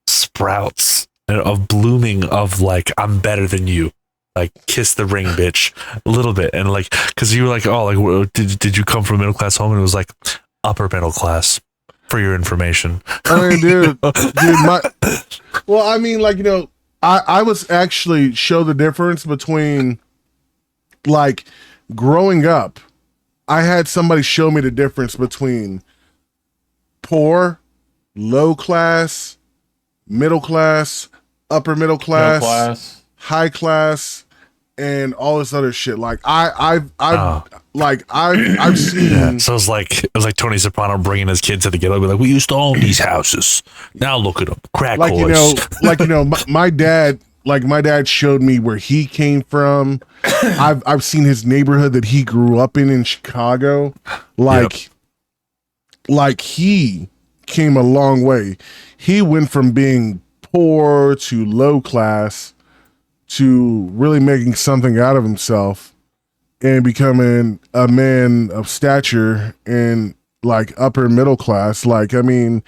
Speaker 3: sprouts of blooming of like, I'm better than you. Like, kiss the ring, bitch, a little bit. And like, because you were like, oh, like, did you come from a middle class home? And it was like upper middle class, for your information.
Speaker 4: I mean, dude, well, I mean, like, you know, I was actually show the difference between like growing up. I had somebody show me the difference between poor, low class, middle class, upper middle class, high class, and all this other shit. Like I've seen.
Speaker 3: Yeah, so it was like Tony Soprano bringing his kids to the ghetto, be like, we used to own these houses. Now look at them, crack
Speaker 4: like
Speaker 3: whores.
Speaker 4: my dad showed me where he came from. I've seen his neighborhood that he grew up in Chicago. Like he came a long way. He went from being poor to low class to really making something out of himself and becoming a man of stature and like upper middle class. Like, I mean,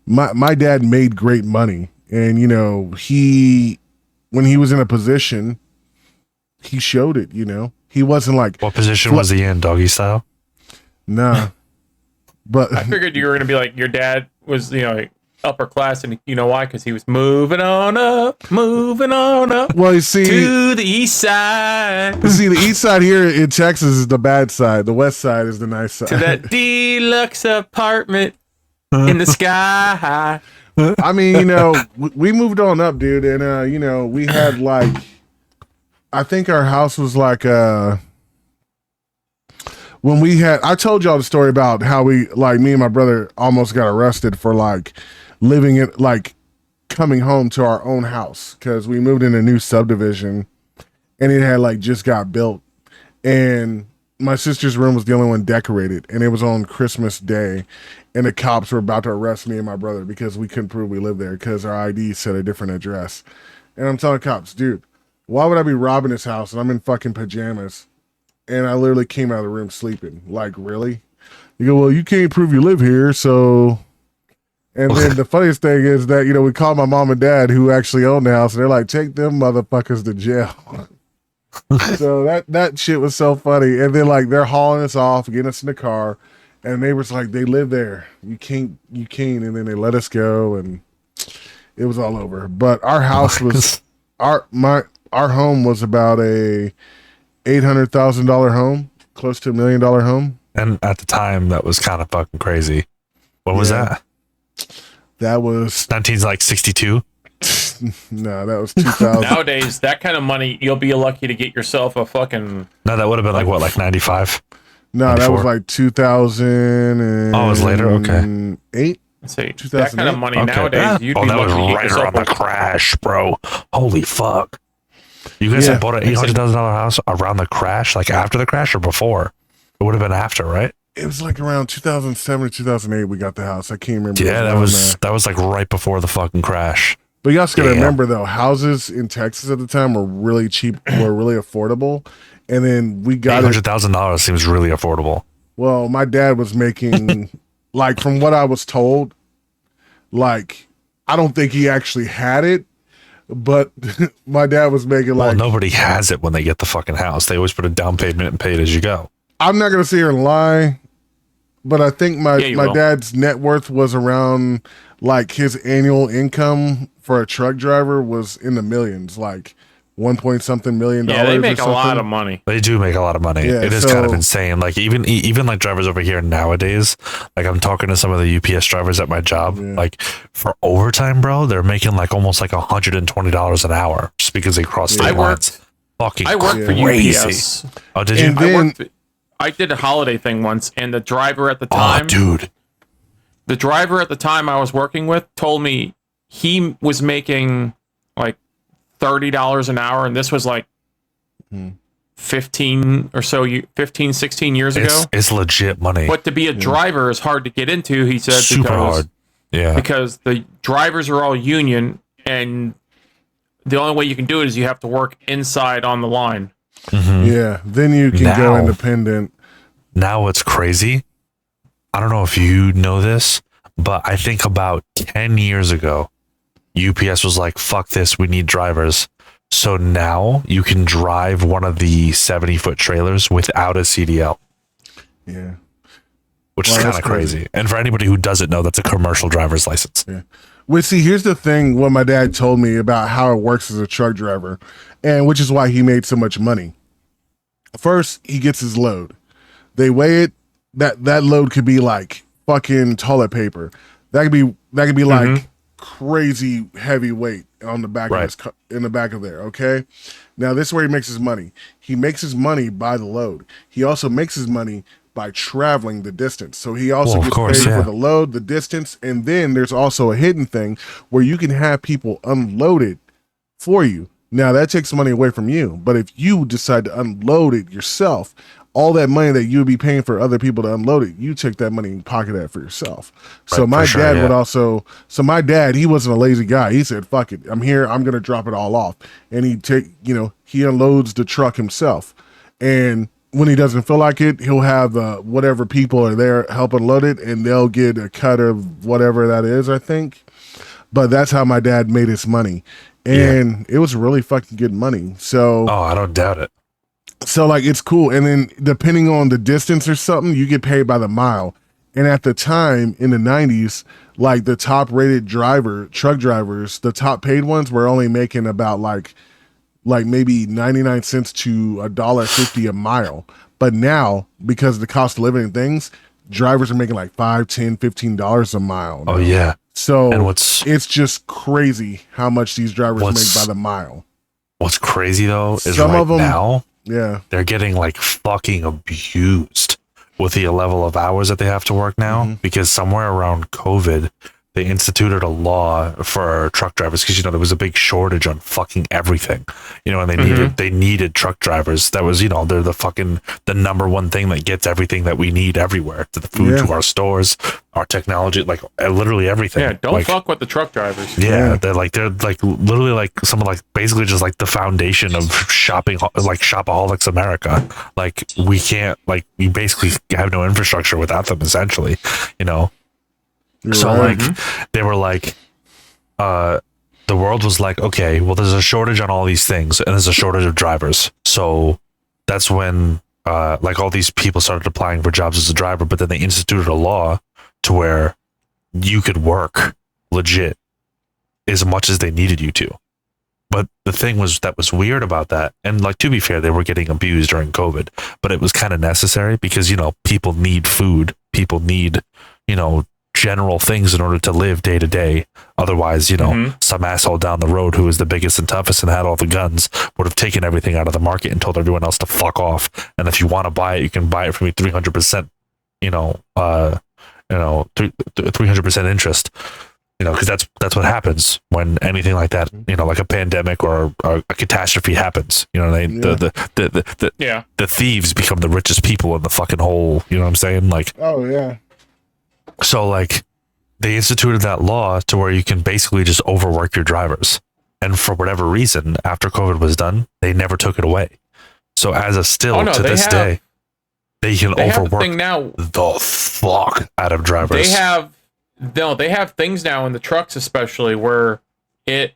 Speaker 4: my dad made great money, and you know, when he was in a position, he showed it. You know, he wasn't like,
Speaker 3: What position was he in, doggy style?
Speaker 4: nah. But
Speaker 1: I figured you were going to be like, your dad was, you know, like upper class, and you know why? Because he was moving on up.
Speaker 4: well, you see,
Speaker 1: To the east side.
Speaker 4: the east side here in Texas is the bad side. The west side is the nice side.
Speaker 1: To that deluxe apartment in the sky.
Speaker 4: I mean, you know, we moved on up, dude, and you know, we had like, I think our house was like when we had, I told y'all the story about how we, like, me and my brother almost got arrested for like living in, like, coming home to our own house because we moved in a new subdivision and it had like just got built, and my sister's room was the only one decorated, and it was on Christmas Day, and the cops were about to arrest me and my brother because we couldn't prove we lived there because our ID said a different address. And I'm telling cops, dude, why would I be robbing this house and I'm in fucking pajamas and I literally came out of the room sleeping? Like, really? You go, well, you can't prove you live here, so. And then the funniest thing is that, you know, we called my mom and dad who actually own the house, and they're like, take them motherfuckers to jail. So that shit was so funny. And then like they're hauling us off, getting us in the car, and neighbors like, they live there. You can't. And then they let us go, and it was all over. But our house was our home was about a $800,000 home, close to $1 million home.
Speaker 3: And at the time, that was kind of fucking crazy. What was that?
Speaker 4: That was
Speaker 3: 1962.
Speaker 4: No, that was 2000.
Speaker 1: Nowadays, that kind of money, you'll be lucky to get yourself a fucking.
Speaker 3: No, that would have been like what, like 95?
Speaker 4: No, 94? That was like 2000. And
Speaker 3: oh, it was later. Okay.
Speaker 4: 8.
Speaker 1: Let's see, that kind of money nowadays, you'd be
Speaker 3: that was
Speaker 1: lucky to get
Speaker 3: right
Speaker 1: yourself
Speaker 3: around the crash, bro. Holy fuck! You guys had bought an $800,000 house around the crash, like after the crash or before? It would have been after, right?
Speaker 4: It was like around 2007 or 2008 we got the house. I can't remember.
Speaker 3: Yeah, that was like right before the fucking crash.
Speaker 4: But you also got to remember though, houses in Texas at the time were really cheap, were really affordable, and then we got
Speaker 3: $800,000 seems really affordable.
Speaker 4: Well, my dad was making, like, from what I was told, like, I don't think he actually had it, but my dad was making like.
Speaker 3: Well, nobody has it when they get the fucking house. They always put a down payment and pay it as you go.
Speaker 4: I'm not gonna sit here and lie, but I think my dad's net worth was around, like, his annual income for a truck driver was in the millions, like $1.something million.
Speaker 1: Yeah, they make a lot of money.
Speaker 3: They do make a lot of money. Yeah, it is kind of insane. Like even like drivers over here nowadays, like I'm talking to some of the UPS drivers at my job, like for overtime, bro, they're making like almost like $120 an hour just because they cross state lines.
Speaker 1: I worked for UPS.
Speaker 3: Oh, did you?
Speaker 1: I did a holiday thing once, and the driver at the time, the driver at the time I was working with told me he was making like $30 an hour, and this was like 15 or so, 16 years ago.
Speaker 3: It's legit money.
Speaker 1: But to be a driver is hard to get into, he said.
Speaker 3: Super hard. Yeah.
Speaker 1: Because the drivers are all union, and the only way you can do it is you have to work inside on the line.
Speaker 4: Mm-hmm. Yeah, then you can go independent.
Speaker 3: Now what's crazy, I don't know if you know this, but I think about 10 years ago, UPS was like, fuck this, we need drivers. So now you can drive one of the 70-foot trailers without a CDL.
Speaker 4: Yeah.
Speaker 3: Which is kind of crazy. And for anybody who doesn't know, that's a commercial driver's license.
Speaker 4: Yeah. Well, see, here's the thing, what my dad told me about how it works as a truck driver, and which is why he made so much money. First, he gets his load. They weigh it. That load could be like fucking toilet paper. That could be like crazy heavy weight on the back of in the back of there. Okay. Now this is where he makes his money. He makes his money by the load. He also makes his money by traveling the distance. So he also gets paid for the load, the distance, and then there's also a hidden thing where you can have people unload it for you. Now that takes money away from you, but if you decide to unload it yourself, all that money that you would be paying for other people to unload it, you take that money and pocket that for yourself. So my dad would also, my dad, he wasn't a lazy guy. He said, fuck it, I'm here, I'm going to drop it all off. And he unloads the truck himself. And when he doesn't feel like it, he'll have whatever people are there help unload it, and they'll get a cut of whatever that is, I think. But that's how my dad made his money. And it was really fucking good money. So
Speaker 3: I don't doubt it.
Speaker 4: So like it's cool. And then depending on the distance or something, you get paid by the mile. And at the time in the 90s, like the top rated truck drivers, the top paid ones were only making about like maybe 99 cents to $1.50 a mile. But now, because of the cost of living and things, drivers are making like $5, $10, $15 a mile now.
Speaker 3: Oh yeah.
Speaker 4: So it's just crazy how much these drivers make by the mile.
Speaker 3: What's crazy though is some of them now, they're getting like fucking abused with the level of hours that they have to work now, because somewhere around COVID, they instituted a law for truck drivers because there was a big shortage on fucking everything, and they needed truck drivers. That was they're the number one thing that gets everything that we need everywhere, to the food, to our stores, our technology, like literally everything.
Speaker 1: Yeah, don't fuck with the truck drivers.
Speaker 3: Yeah, they're literally some of basically just the foundation of shopping, like Shopaholics America. Like we can't we basically have no infrastructure without them, essentially. So they were the world was like, okay, well, there's a shortage on all these things, and there's a shortage of drivers. So that's when all these people started applying for jobs as a driver, but then they instituted a law to where you could work legit as much as they needed you to. But the thing that was weird about that, and to be fair, they were getting abused during COVID, but it was kind of necessary because people need food, people need general things in order to live day to day. Otherwise, some asshole down the road who was the biggest and toughest and had all the guns would have taken everything out of the market and told everyone else to fuck off. And if you want to buy it, you can buy it for me 300%, 300% interest. Because that's what happens when anything like that, like a pandemic or a catastrophe happens. The thieves become the richest people in the fucking whole. You know what I'm saying?
Speaker 4: Oh yeah.
Speaker 3: So they instituted that law to where you can basically just overwork your drivers. And for whatever reason, after COVID was done, they never took it away. So as a still to this day, they can overwork the fuck out of drivers.
Speaker 1: They have things now in the trucks, especially where they're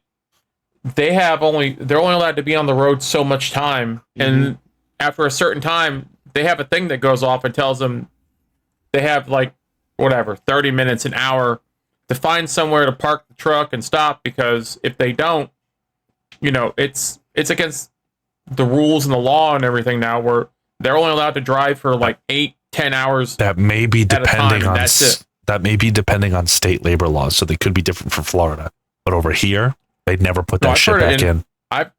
Speaker 1: only allowed to be on the road so much time, and after a certain time, they have a thing that goes off and tells them they have 30 minutes, an hour to find somewhere to park the truck and stop, because if they don't, it's against the rules and the law and everything now, where they're only allowed to drive for 8-10 hours.
Speaker 3: That may be depending on
Speaker 1: that's it.
Speaker 3: That may be depending on state labor laws, so they could be different for Florida. But over here, they'd never put that shit back in.
Speaker 1: I've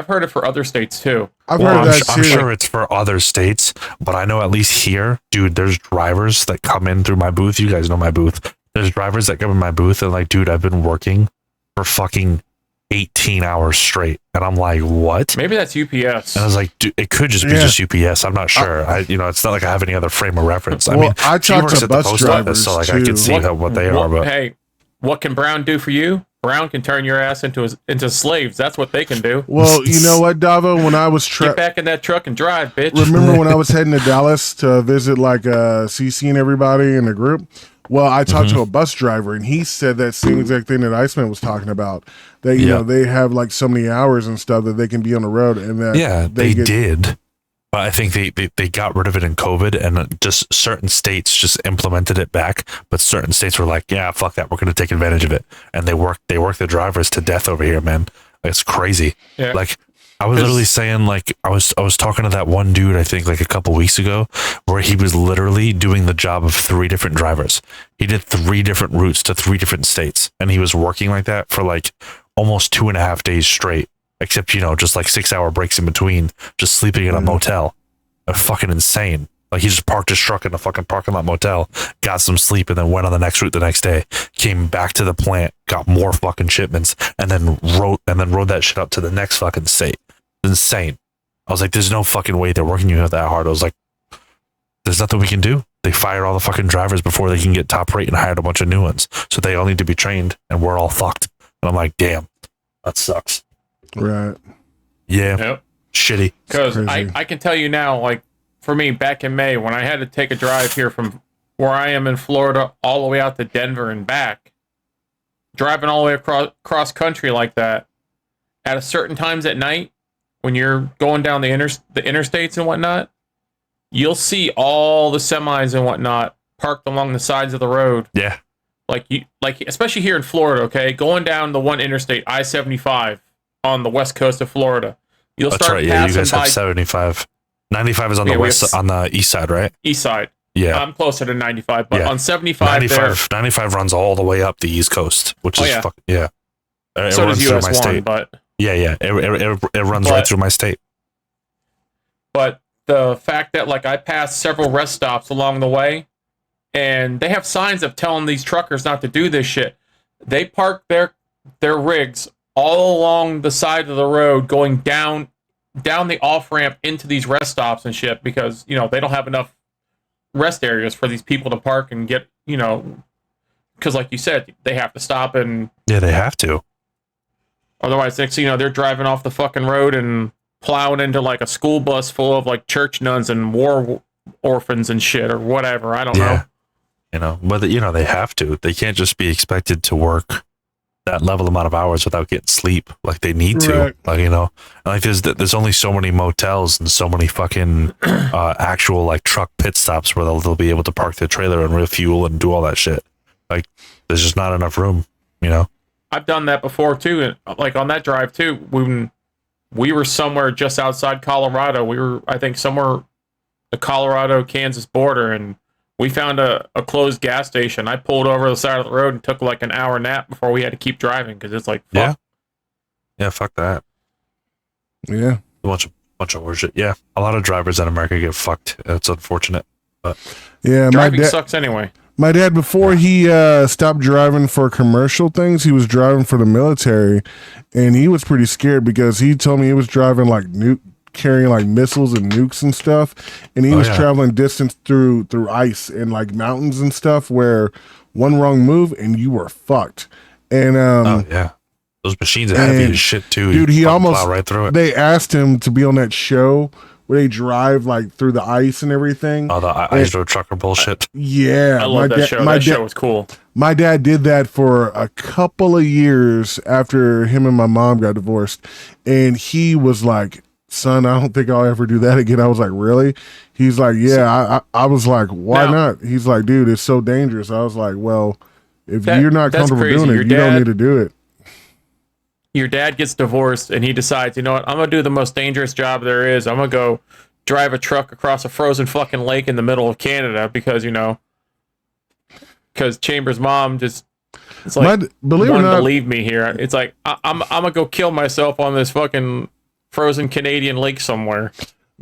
Speaker 1: heard it for other states too.
Speaker 4: I'm
Speaker 3: sure it's for other states, but I know at least here, dude, there's drivers that come in through my booth. You guys know my booth. There's drivers that come in my booth and dude, I've been working for fucking 18 hours straight. And I'm like, what?
Speaker 1: Maybe that's UPS.
Speaker 3: And I was like, dude, it could just be just UPS. I'm not sure. It's not like I have any other frame of reference. I mean,
Speaker 4: I talked to bus drivers,
Speaker 3: so I can see what they are. But
Speaker 1: hey, what can Brown do for you? Brown can turn your ass into slaves. That's what they can do.
Speaker 4: Well, you know what, Davo? When I was
Speaker 1: get back in that truck and drive, bitch.
Speaker 4: Remember when I was heading to Dallas to visit CC and everybody in the group? Well, I talked to a bus driver, and he said that same exact thing that Iceman was talking about. That they have so many hours and stuff that they can be on the road, and that
Speaker 3: they did. But I think they got rid of it in COVID, and just certain states just implemented it back. But certain states were like, "Yeah, fuck that, we're going to take advantage of it," and they work the drivers to death over here, man. It's crazy. Yeah. I was literally saying, I was talking to that one dude, I think a couple weeks ago, where he was literally doing the job of 3 different drivers. He did 3 different routes to 3 different states, and he was working like that for almost 2.5 days straight. Except, just 6-hour breaks in between, just sleeping in a motel. Fucking insane. He just parked his truck in a fucking parking lot motel, got some sleep, and then went on the next route the next day. Came back to the plant, got more fucking shipments, and then rode that shit up to the next fucking state. Insane. I was like, there's no fucking way they're working you that hard. I was like, there's nothing we can do. They fired all the fucking drivers before they can get top rate and hired a bunch of new ones. So they all need to be trained, and we're all fucked. And I'm like, damn, that sucks.
Speaker 4: Right.
Speaker 3: Yeah.
Speaker 1: Yep.
Speaker 3: Shitty.
Speaker 1: Because I can tell you now, for me, back in May, when I had to take a drive here from where I am in Florida all the way out to Denver and back, driving all the way across country like that, at certain times at night, when you're going down the interstates and whatnot, you'll see all the semis and whatnot parked along the sides of the road.
Speaker 3: Yeah.
Speaker 1: Especially here in Florida, okay? Going down the one interstate, I-75, on the west coast of Florida. You'll
Speaker 3: That's
Speaker 1: start
Speaker 3: right, yeah, you guys have 75. 95 is on the west, on the east side, right?
Speaker 1: East side.
Speaker 3: Yeah.
Speaker 1: I'm closer to 95, but on 75
Speaker 3: 95 runs all the way up the east coast, which is It
Speaker 1: so
Speaker 3: runs
Speaker 1: does
Speaker 3: through
Speaker 1: US
Speaker 3: my
Speaker 1: 1,
Speaker 3: state.
Speaker 1: but...
Speaker 3: Yeah. It runs right through my state.
Speaker 1: But the fact that like I passed several rest stops along the way, and they have signs of telling these truckers not to do this shit. They park their rigs all along the side of the road, going down the off ramp into these rest stops and shit, because they don't have enough rest areas for these people to park and get, because like you said, they have to stop, and
Speaker 3: yeah, they have to.
Speaker 1: Otherwise, next thing you know, they're driving off the fucking road and plowing into like a school bus full of like church nuns and war orphans and shit or whatever. I don't know.
Speaker 3: Whether they have to. They can't just be expected to work that level amount of hours without getting sleep. Like they need to.
Speaker 4: Right.
Speaker 3: Like there's only so many motels and so many fucking actual like truck pit stops where they'll be able to park their trailer and refuel and do all that shit. Like there's just not enough room.
Speaker 1: I've done that before too, and like on that drive too, when we were somewhere just outside Colorado. We were, I think, somewhere the Colorado-Kansas border, and we found a closed gas station. I pulled over the side of the road and took like an hour nap before we had to keep driving, because it's like, fuck.
Speaker 3: Yeah, fuck that.
Speaker 4: Yeah.
Speaker 3: A bunch of horseshit. Yeah, a lot of drivers in America get fucked. It's unfortunate, but
Speaker 4: yeah,
Speaker 1: driving sucks anyway.
Speaker 4: My dad, before he stopped driving for commercial things, he was driving for the military, and he was pretty scared because he told me he was driving like carrying like missiles and nukes and stuff, and he was traveling distance through ice and like mountains and stuff where one wrong move and you were fucked. And
Speaker 3: those machines are heavy as shit too.
Speaker 4: Dude, he almost
Speaker 3: plow right through it.
Speaker 4: They asked him to be on that show where they drive like through the ice and everything.
Speaker 3: Oh, the ice road trucker bullshit.
Speaker 4: Yeah,
Speaker 1: I love that show. That show was cool.
Speaker 4: My dad did that for a couple of years after him and my mom got divorced, and he was like, "Son, I don't think I'll ever do that again." I was like, "Really?" He's like, "Yeah." I was like, "Why not?" He's like, "Dude, it's so dangerous." I was like, "Well, if you're not comfortable doing it, you don't need to do it."
Speaker 1: Your dad gets divorced and he decides, you know what, I'm going to do the most dangerous job there is. I'm going to go drive a truck across a frozen fucking lake in the middle of Canada because, because Chambers' mom just, it's like,
Speaker 4: believe it or not,
Speaker 1: to leave me here. It's like, I'm going to go kill myself on this fucking frozen Canadian lake somewhere.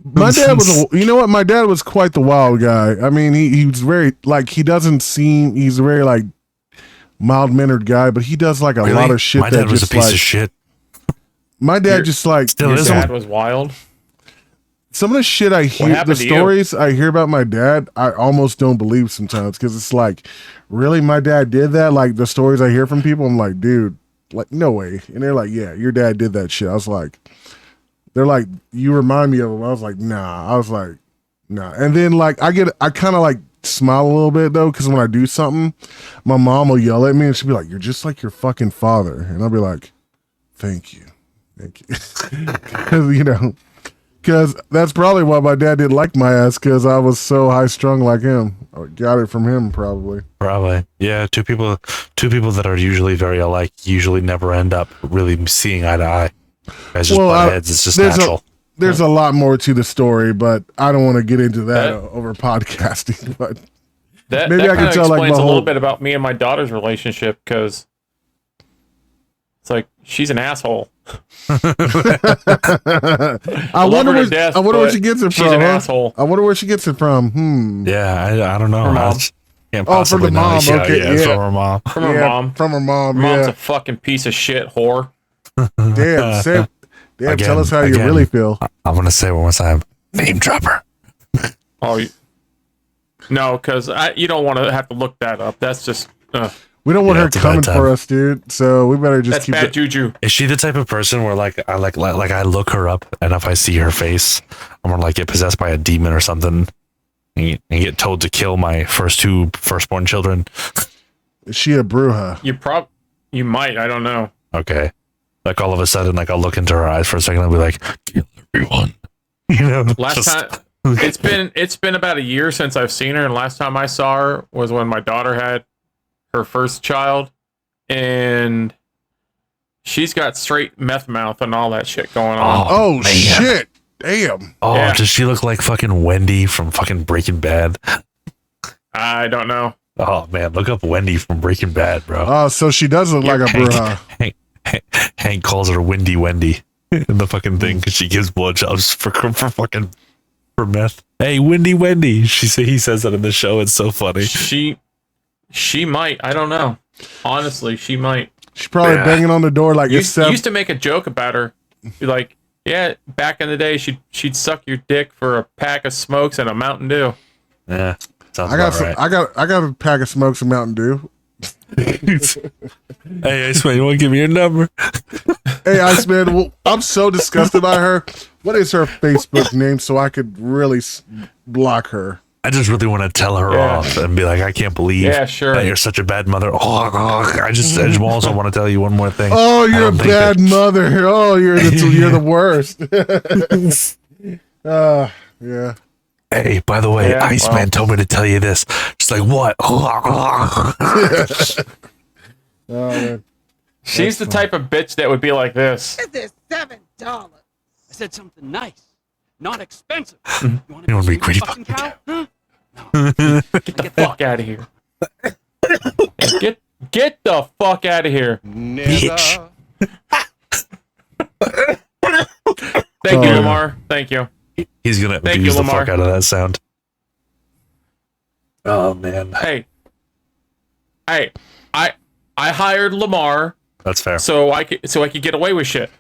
Speaker 4: My dad was, my dad was quite the wild guy. I mean, he was very, like, he's a very, like, mild-mannered guy, but he does like a lot of shit.
Speaker 3: My dad was a piece of shit.
Speaker 4: My dad just like
Speaker 1: still is. Dad was wild.
Speaker 4: Some of the shit I hear, the stories I hear about my dad, I almost don't believe sometimes, because it's like, really, my dad did that? Like the stories I hear from people, I'm like, dude, like no way. And they're like, yeah, your dad did that shit. I was like, they're like, you remind me of him. I was like, nah. I was like, nah. And then like I kind of like smile a little bit though, because when I do something, my mom will yell at me and she'll be like, "You're just like your fucking father," and I'll be like, thank you because that's probably why my dad didn't like my ass, because I was so high strung like him. I got it from him probably.
Speaker 3: Yeah, two people that are usually very alike usually never end up really seeing eye to eye. Guys just butt heads. It's just natural.
Speaker 4: There's a lot more to the story, but I don't want to get into that over podcasting. But
Speaker 1: maybe I can tell like a little bit about me and my daughter's relationship, because it's like she's an asshole.
Speaker 4: I wonder where she gets it from.
Speaker 1: She's an asshole.
Speaker 4: I wonder where she gets it from.
Speaker 3: Yeah, I don't know.
Speaker 1: Her mom.
Speaker 4: From the mom. Okay,
Speaker 3: yeah, from her mom.
Speaker 1: From her mom.
Speaker 4: From her mom.
Speaker 1: Her mom's a fucking piece of shit whore.
Speaker 4: Damn, tell us how you really feel.
Speaker 3: I'm going to say one more time. Name dropper.
Speaker 1: No, because you don't want to have to look that up. That's just...
Speaker 4: we don't want her coming for us, dude. So we better just keep
Speaker 1: bad juju.
Speaker 3: Is she the type of person where like I look her up, and if I see her face, I'm gonna like get possessed by a demon or something, and get told to kill my two firstborn children?
Speaker 4: Is she a bruja?
Speaker 1: You might. I don't know.
Speaker 3: Okay. Like all of a sudden, like I'll look into her eyes for a second, I'll be like, kill everyone.
Speaker 1: Last time it's been about a year since I've seen her, and last time I saw her was when my daughter had her first child, and she's got straight meth mouth and all that shit going on.
Speaker 4: Oh shit. Damn.
Speaker 3: Oh, yeah. Does she look like fucking Wendy from fucking Breaking Bad?
Speaker 1: I don't know.
Speaker 3: Oh man, look up Wendy from Breaking Bad, bro.
Speaker 4: Oh, so she does look like a bruja.
Speaker 3: Hank calls her Windy Wendy in the fucking thing because she gives blowjobs for fucking For meth. Hey, Wendy. He says that in the show. It's so funny.
Speaker 1: She might. I don't know. Honestly, she might.
Speaker 4: She's probably banging on the door like
Speaker 1: used to make a joke about her. Be like, yeah, back in the day, she'd suck your dick for a pack of smokes and a Mountain Dew.
Speaker 3: Yeah, sounds
Speaker 4: right. I got a pack of smokes and Mountain Dew.
Speaker 3: Hey, Iceman, you want to give me your number?
Speaker 4: Hey, Iceman, well, I'm so disgusted by her. What is her Facebook name so I could really block her?
Speaker 3: I just really want to tell her off and be like, I can't believe that you're such a bad mother. I just also want to tell you one more thing.
Speaker 4: Oh, you're a bad mother. Oh, you're the worst. Yeah.
Speaker 3: Hey, by the way, Iceman told me to tell you this. She's like, what?
Speaker 4: Man.
Speaker 1: She's the type of bitch that would be like this.
Speaker 7: This is $7. I said something nice, not expensive.
Speaker 3: You want to be greedy fucking
Speaker 7: cow? Huh?
Speaker 1: Get the fuck out of here. Get the fuck out of here.
Speaker 3: Bitch.
Speaker 1: Thank you, Lamar. Thank you.
Speaker 3: He's gonna use the fuck out of that sound. Oh man.
Speaker 1: Hey, I hired Lamar.
Speaker 3: That's fair.
Speaker 1: So I could get away with shit.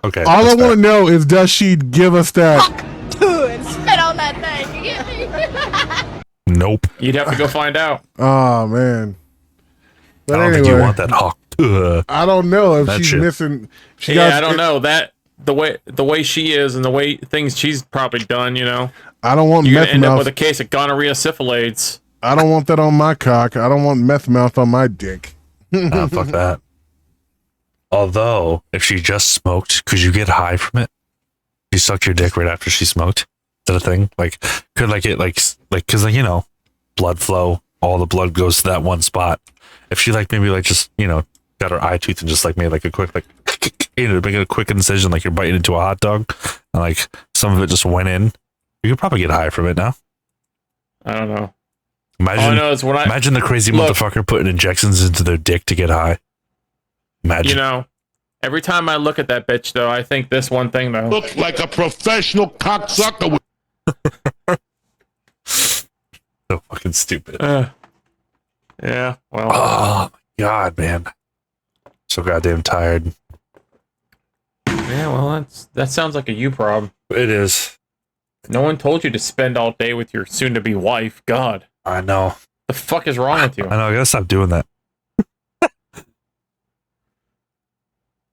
Speaker 3: Okay.
Speaker 4: All I want to know is, does she give us that?
Speaker 8: Dude, spit on that thing. You get me?
Speaker 3: Nope.
Speaker 1: You'd have to go find out.
Speaker 4: Oh man. But
Speaker 3: I don't think you want that hawk.
Speaker 4: I don't know if
Speaker 3: That
Speaker 4: she's
Speaker 3: shit.
Speaker 4: missing.
Speaker 1: I don't know that the way she is and the way things she's probably done. You know,
Speaker 4: I don't want
Speaker 1: you're
Speaker 4: meth
Speaker 1: gonna end up
Speaker 4: mouth.
Speaker 1: with a case of gonorrhea syphilades.
Speaker 4: I don't want that on my cock. I don't want meth mouth on my dick.
Speaker 3: Nah, fuck that. Although, if she just smoked, could you get high from it? You sucked your dick right after she smoked. Is that a thing? Like, could like it because blood flow. All the blood goes to that one spot. If she maybe just got her eye tooth and just made a quick make a quick incision like you're biting into a hot dog, and some of it just went in, you could probably get high from it now.
Speaker 1: I don't know.
Speaker 3: Imagine,
Speaker 1: all I know is
Speaker 3: imagine the crazy motherfucker putting injections into their dick to get high. Imagine.
Speaker 1: Every time I look at that bitch, though, I think this one thing, though.
Speaker 9: Look like a professional cocksucker.
Speaker 3: So fucking stupid.
Speaker 1: Yeah, well.
Speaker 3: Oh, my God, man. So goddamn tired.
Speaker 1: Yeah, well, that sounds like a you problem.
Speaker 3: It is.
Speaker 1: No one told you to spend all day with your soon-to-be wife. God.
Speaker 3: I know.
Speaker 1: The fuck is wrong with you?
Speaker 3: I know. I gotta stop doing that.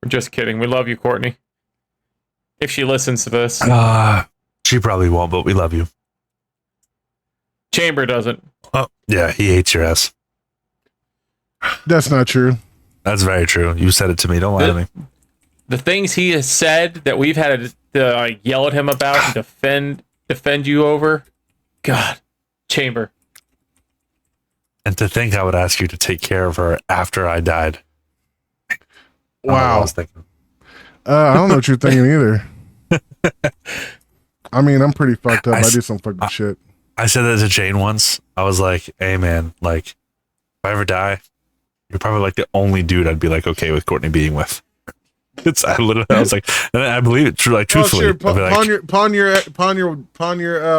Speaker 1: We're just kidding. We love you, Courtney. If she listens to this.
Speaker 3: She probably won't, but we love you.
Speaker 1: Chamber doesn't.
Speaker 3: Oh, yeah, he hates your ass.
Speaker 4: That's not true.
Speaker 3: That's very true. You said it to me. Don't lie to me.
Speaker 1: The things he has said that we've had to yell at him about and defend you over. God. Chamber.
Speaker 3: And to think I would ask you to take care of her after I died.
Speaker 4: Wow.
Speaker 3: I was thinking.
Speaker 4: I don't know what you're thinking either. I mean, I'm pretty fucked up. I do some fucking shit.
Speaker 3: I said that to Jane once. I was like, hey man, if I ever die, you're probably the only dude I'd be okay with Courtney being with. I was like, and I believe it true, truthfully.
Speaker 4: Oh, sure. Pawn your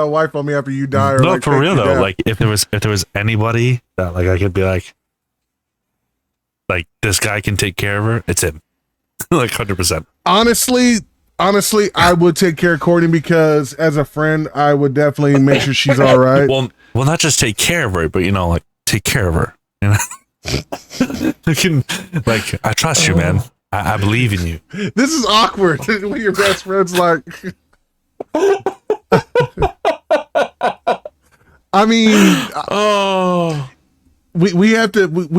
Speaker 4: wife on me after you die. Or
Speaker 3: no, for real though. If there was anybody that I could be like this guy can take care of her, it's him. 100%.
Speaker 4: Honestly, I would take care of Courtney because as a friend, I would definitely make sure she's all right.
Speaker 3: Well, not just take care of her, but take care of her. I trust you, man. I believe in you.
Speaker 4: This is awkward when your best friend's like. I mean, we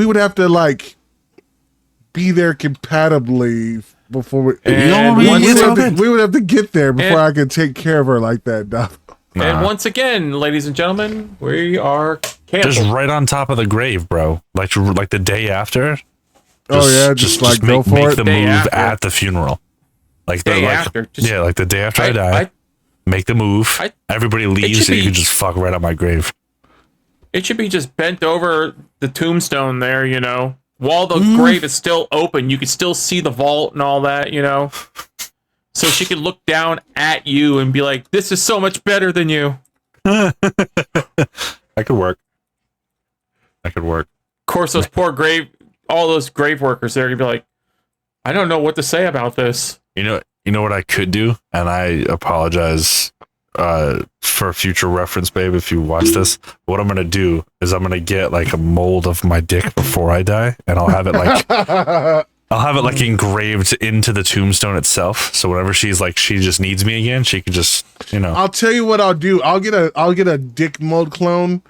Speaker 4: would have to be there compatibly before we would have to get there before I could take care of her like that, Davo.
Speaker 1: And once again, ladies and gentlemen, we are canceled.
Speaker 3: Just right on top of the grave, bro. Like the day after.
Speaker 4: Just go for
Speaker 3: make
Speaker 4: it.
Speaker 3: the move at the funeral. The day after I die. Make the move. Everybody leaves, so you can just fuck right on my grave.
Speaker 1: It should be just bent over the tombstone there, while the grave is still open. You can still see the vault and all that, so she could look down at you and be like, "This is so much better than you."
Speaker 3: That could work. That could work.
Speaker 1: Of course, all those grave workers, they're gonna be like, "I don't know what to say about this."
Speaker 3: You know what I could do, and I apologize for future reference, babe, if you watch this. What I'm gonna do is I'm gonna get like a mold of my dick before I die, and I'll have it like engraved into the tombstone itself. So whenever she's like she just needs me again, she can just
Speaker 4: I'll tell you what I'll do. I'll get a dick mold clone,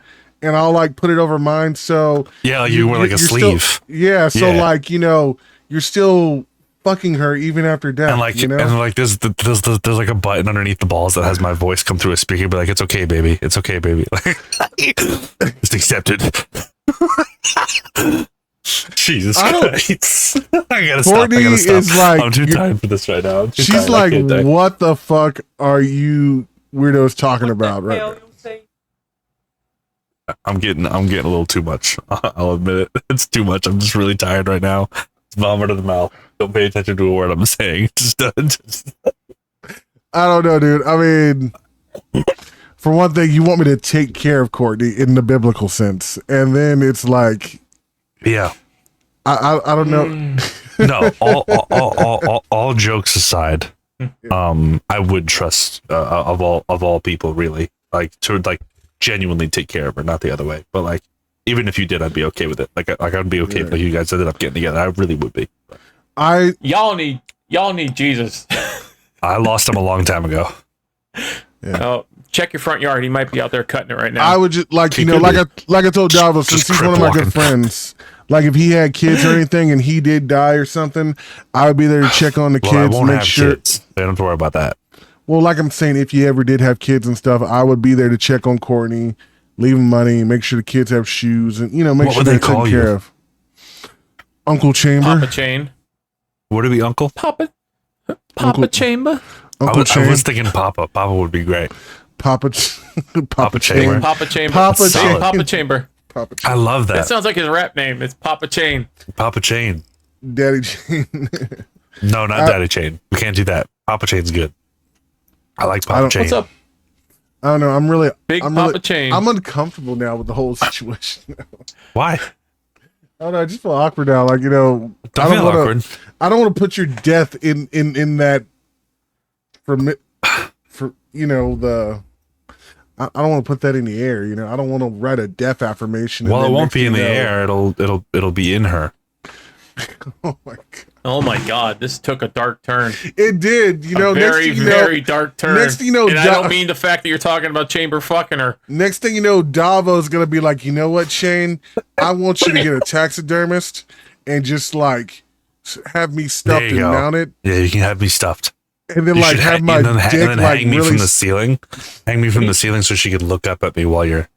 Speaker 4: and I'll like put it over mine. So
Speaker 3: yeah, like you wear like a sleeve.
Speaker 4: So like you're still fucking her even after death.
Speaker 3: And like there's like a button underneath the balls that has my voice come through a speaker, be like, "It's okay, baby. It's okay, baby." Just accept it. Jesus Christ. I gotta stop.
Speaker 4: Is like,
Speaker 3: I'm too tired for this right now.
Speaker 4: She's like, what the fuck are you weirdos talking about right now?
Speaker 3: I'm getting a little too much. I'll admit it. It's too much. I'm just really tired right now. It's vomit in the mouth. Don't pay attention to a word I'm saying. Just
Speaker 4: I don't know, dude. I mean, for one thing, you want me to take care of Courtney in the biblical sense, and then it's like,
Speaker 3: yeah,
Speaker 4: I don't know.
Speaker 3: No, all jokes aside, I would trust of all people, really, like to like genuinely take care of her, not the other way. But like, even if you did, I'd be okay with it. Like I'd be okay if you guys ended up getting together. I really would be.
Speaker 1: Y'all need Jesus.
Speaker 3: I lost him a long time ago.
Speaker 4: Yeah.
Speaker 1: Oh, check your front yard. He might be out there cutting it right now.
Speaker 4: I would just like I told Davo, since he's one of my good friends. Like if he had kids or anything and he did die or something, I would be there to check on the kids.
Speaker 3: I won't
Speaker 4: make
Speaker 3: have
Speaker 4: sure.
Speaker 3: Kids. They don't have to worry about that.
Speaker 4: Well, like I'm saying, if you ever did have kids and stuff, I would be there to check on Courtney, leave him money, make sure the kids have shoes, and make sure they're taken care of. Uncle Chamber,
Speaker 1: Papa Chain.
Speaker 3: Would it be Uncle?
Speaker 1: Papa Chamber.
Speaker 4: Uncle Chamber.
Speaker 3: I was thinking Papa. Papa would be great.
Speaker 4: Papa
Speaker 3: Chamber.
Speaker 1: Papa Chamber.
Speaker 4: Papa
Speaker 1: Chamber.
Speaker 4: Papa Chain.
Speaker 3: I love that.
Speaker 1: That sounds like his rap name. It's Papa Chain.
Speaker 3: Papa Chain.
Speaker 4: Daddy Chain.
Speaker 3: No, not Daddy Chain. We can't do that. Papa Chain's good. I like Papa Chain.
Speaker 1: What's up?
Speaker 4: I don't know. I'm
Speaker 1: Papa Chain.
Speaker 4: I'm uncomfortable now with the whole situation.
Speaker 3: Why?
Speaker 4: I don't know. I just feel awkward now. Like
Speaker 3: Don't feel awkward.
Speaker 4: I don't want to put your death in that for the. I don't want to put that in the air. I don't want to write a death affirmation.
Speaker 3: Well, it won't be in the air. It'll be in her.
Speaker 4: Oh my god.
Speaker 1: Oh my god, this took a dark turn.
Speaker 4: It did,
Speaker 1: very dark turn.
Speaker 4: Next thing you know,
Speaker 1: and I don't mean the fact that you're talking about Chamber fucking her.
Speaker 4: Next thing you know, Davo's gonna be like, you know what, Shane? I want you to get a taxidermist and just like have me stuffed and mounted.
Speaker 3: Yeah, you can have me stuffed.
Speaker 4: And then like have my dick like
Speaker 3: hang me
Speaker 4: really
Speaker 3: from the ceiling. Hang me from the ceiling so she could look up at me while you're.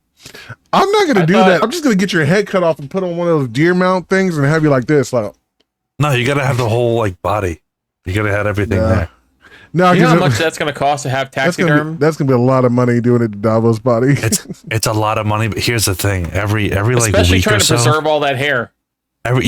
Speaker 4: I'm not gonna do that. I'm just gonna get your head cut off and put on one of those deer mount things and have you like this, like.
Speaker 3: No, you gotta have the whole like body. You gotta have everything there.
Speaker 4: No,
Speaker 1: you know how much that's gonna cost to have taxiderm?
Speaker 4: That's gonna be a lot of money doing it to Davo's body.
Speaker 3: It's a lot of money, but here's the thing: every like
Speaker 1: especially
Speaker 3: week
Speaker 1: trying
Speaker 3: or
Speaker 1: to
Speaker 3: so,
Speaker 1: preserve all that hair.
Speaker 3: What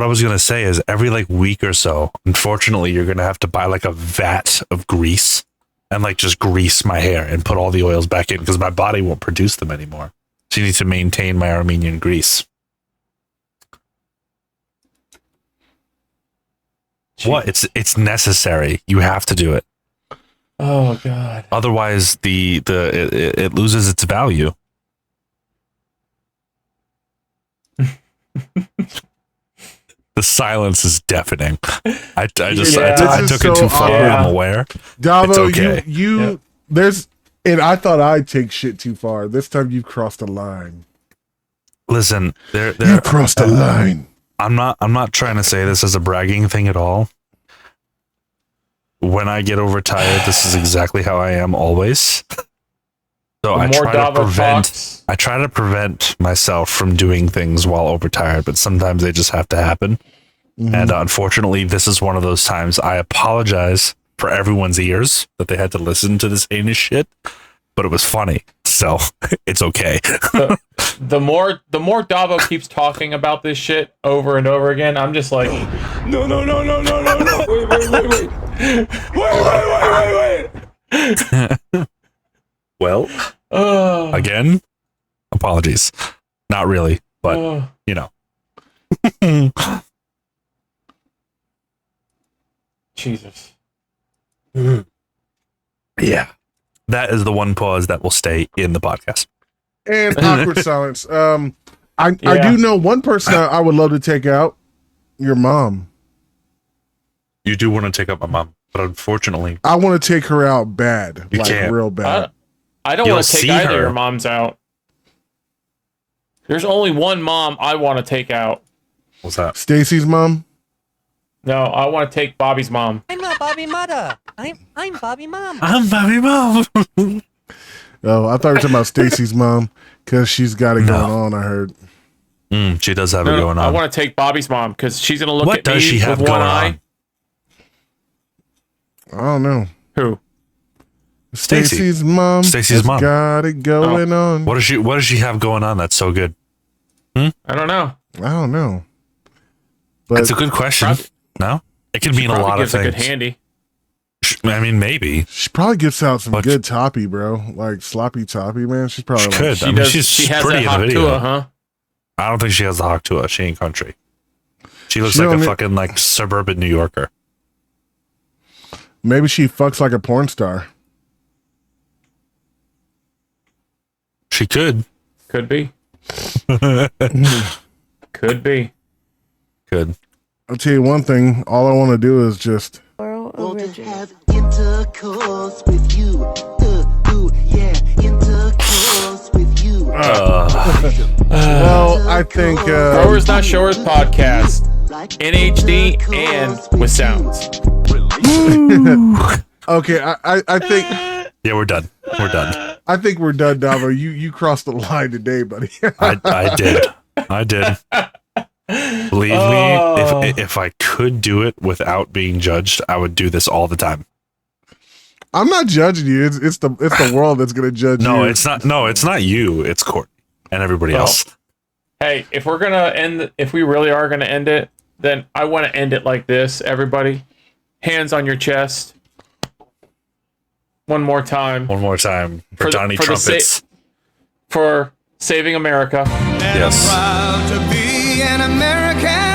Speaker 3: I was gonna say is every like week or so, unfortunately, you're gonna have to buy like a vat of grease and like just grease my hair and put all the oils back in because my body won't produce them anymore. So you need to maintain my Armenian grease. Jeez. What? It's necessary. You have to do it.
Speaker 1: Oh god.
Speaker 3: Otherwise, it loses its value. The silence is deafening. I took it too far. I'm aware.
Speaker 4: Davo,
Speaker 3: it's okay.
Speaker 4: There's, and I thought I'd take shit too far. This time you've crossed a line.
Speaker 3: Listen,
Speaker 4: you crossed a line.
Speaker 3: I'm not trying to say this as a bragging thing at all. When I get overtired, this is exactly how I am always. So I try to prevent myself from doing things while overtired, but sometimes they just have to happen. Mm-hmm. And unfortunately, this is one of those times. I apologize for everyone's ears that they had to listen to this heinous shit, but it was funny, so it's okay.
Speaker 1: The more Davo keeps talking about this shit over and over again, I'm just like, No, no, no, no, no, no, no. Wait.
Speaker 3: Well, again, apologies. Not really, but you know.
Speaker 1: Jesus.
Speaker 3: Yeah. That is the one pause that will stay in the podcast.
Speaker 4: And awkward silence. I do know one person I would love to take out. Your mom.
Speaker 3: You do want to take out my mom, but unfortunately,
Speaker 4: I want to take her out bad.
Speaker 3: You can't.
Speaker 4: Real bad.
Speaker 1: I don't want to take either of your moms out. There's only one mom I want to take out.
Speaker 3: What's that?
Speaker 4: Stacy's mom?
Speaker 1: No, I want to take Bobby's mom.
Speaker 10: I'm not Bobby Mother. I'm Bobby Mom.
Speaker 3: I'm Bobby Mom.
Speaker 4: Oh, I thought you were talking about Stacy's mom because she's got it going on, I heard.
Speaker 3: She does have it going on.
Speaker 1: I want to take Bobby's mom because she's going to look
Speaker 3: What
Speaker 1: at
Speaker 3: does
Speaker 1: me
Speaker 3: she have
Speaker 1: with one
Speaker 3: going
Speaker 1: eye.
Speaker 4: On? I don't know.
Speaker 1: Who?
Speaker 4: Stacy's mom.
Speaker 3: Stacy's mom
Speaker 4: got it going on.
Speaker 3: What does she have going on that's so good?
Speaker 1: I don't know.
Speaker 4: I don't know. But
Speaker 3: That's a good question. No? It can mean a lot of things.
Speaker 1: A good handy.
Speaker 3: I mean, maybe.
Speaker 4: She probably gives out some good toppy, bro. Like sloppy toppy, man. She's probably
Speaker 3: She
Speaker 4: like,
Speaker 3: could. I mean, she has pretty
Speaker 1: that
Speaker 3: in the video.
Speaker 1: Haktua, huh?
Speaker 3: I don't think she has the Haktua. She ain't country. She looks like a fucking like suburban New Yorker.
Speaker 4: Maybe she fucks like a porn star.
Speaker 3: She could.
Speaker 1: Could be. Could be.
Speaker 3: Could.
Speaker 4: I'll tell you one thing. All I want to do is just
Speaker 10: Want to have intercourse with you. Intercourse with you.
Speaker 4: Well, I think
Speaker 1: Growers Not Showers podcast in HD and with sounds.
Speaker 4: Okay, I think
Speaker 3: Yeah, we're done. We're done.
Speaker 4: I think we're done, Davo. You crossed the line today, buddy.
Speaker 3: I did. I did. Believe me, if I could do it without being judged, I would do this all the time.
Speaker 4: I'm not judging you. It's the world that's gonna judge you.
Speaker 3: No, it's not. No, it's not you. It's Courtney and everybody else.
Speaker 1: Hey, if we really are gonna end it, then I want to end it like this. Everybody, hands on your chest. One more time.
Speaker 3: One more time for Donnie Trumpets.
Speaker 1: For saving America.
Speaker 6: And
Speaker 3: Yes.
Speaker 6: I'm proud to be an American.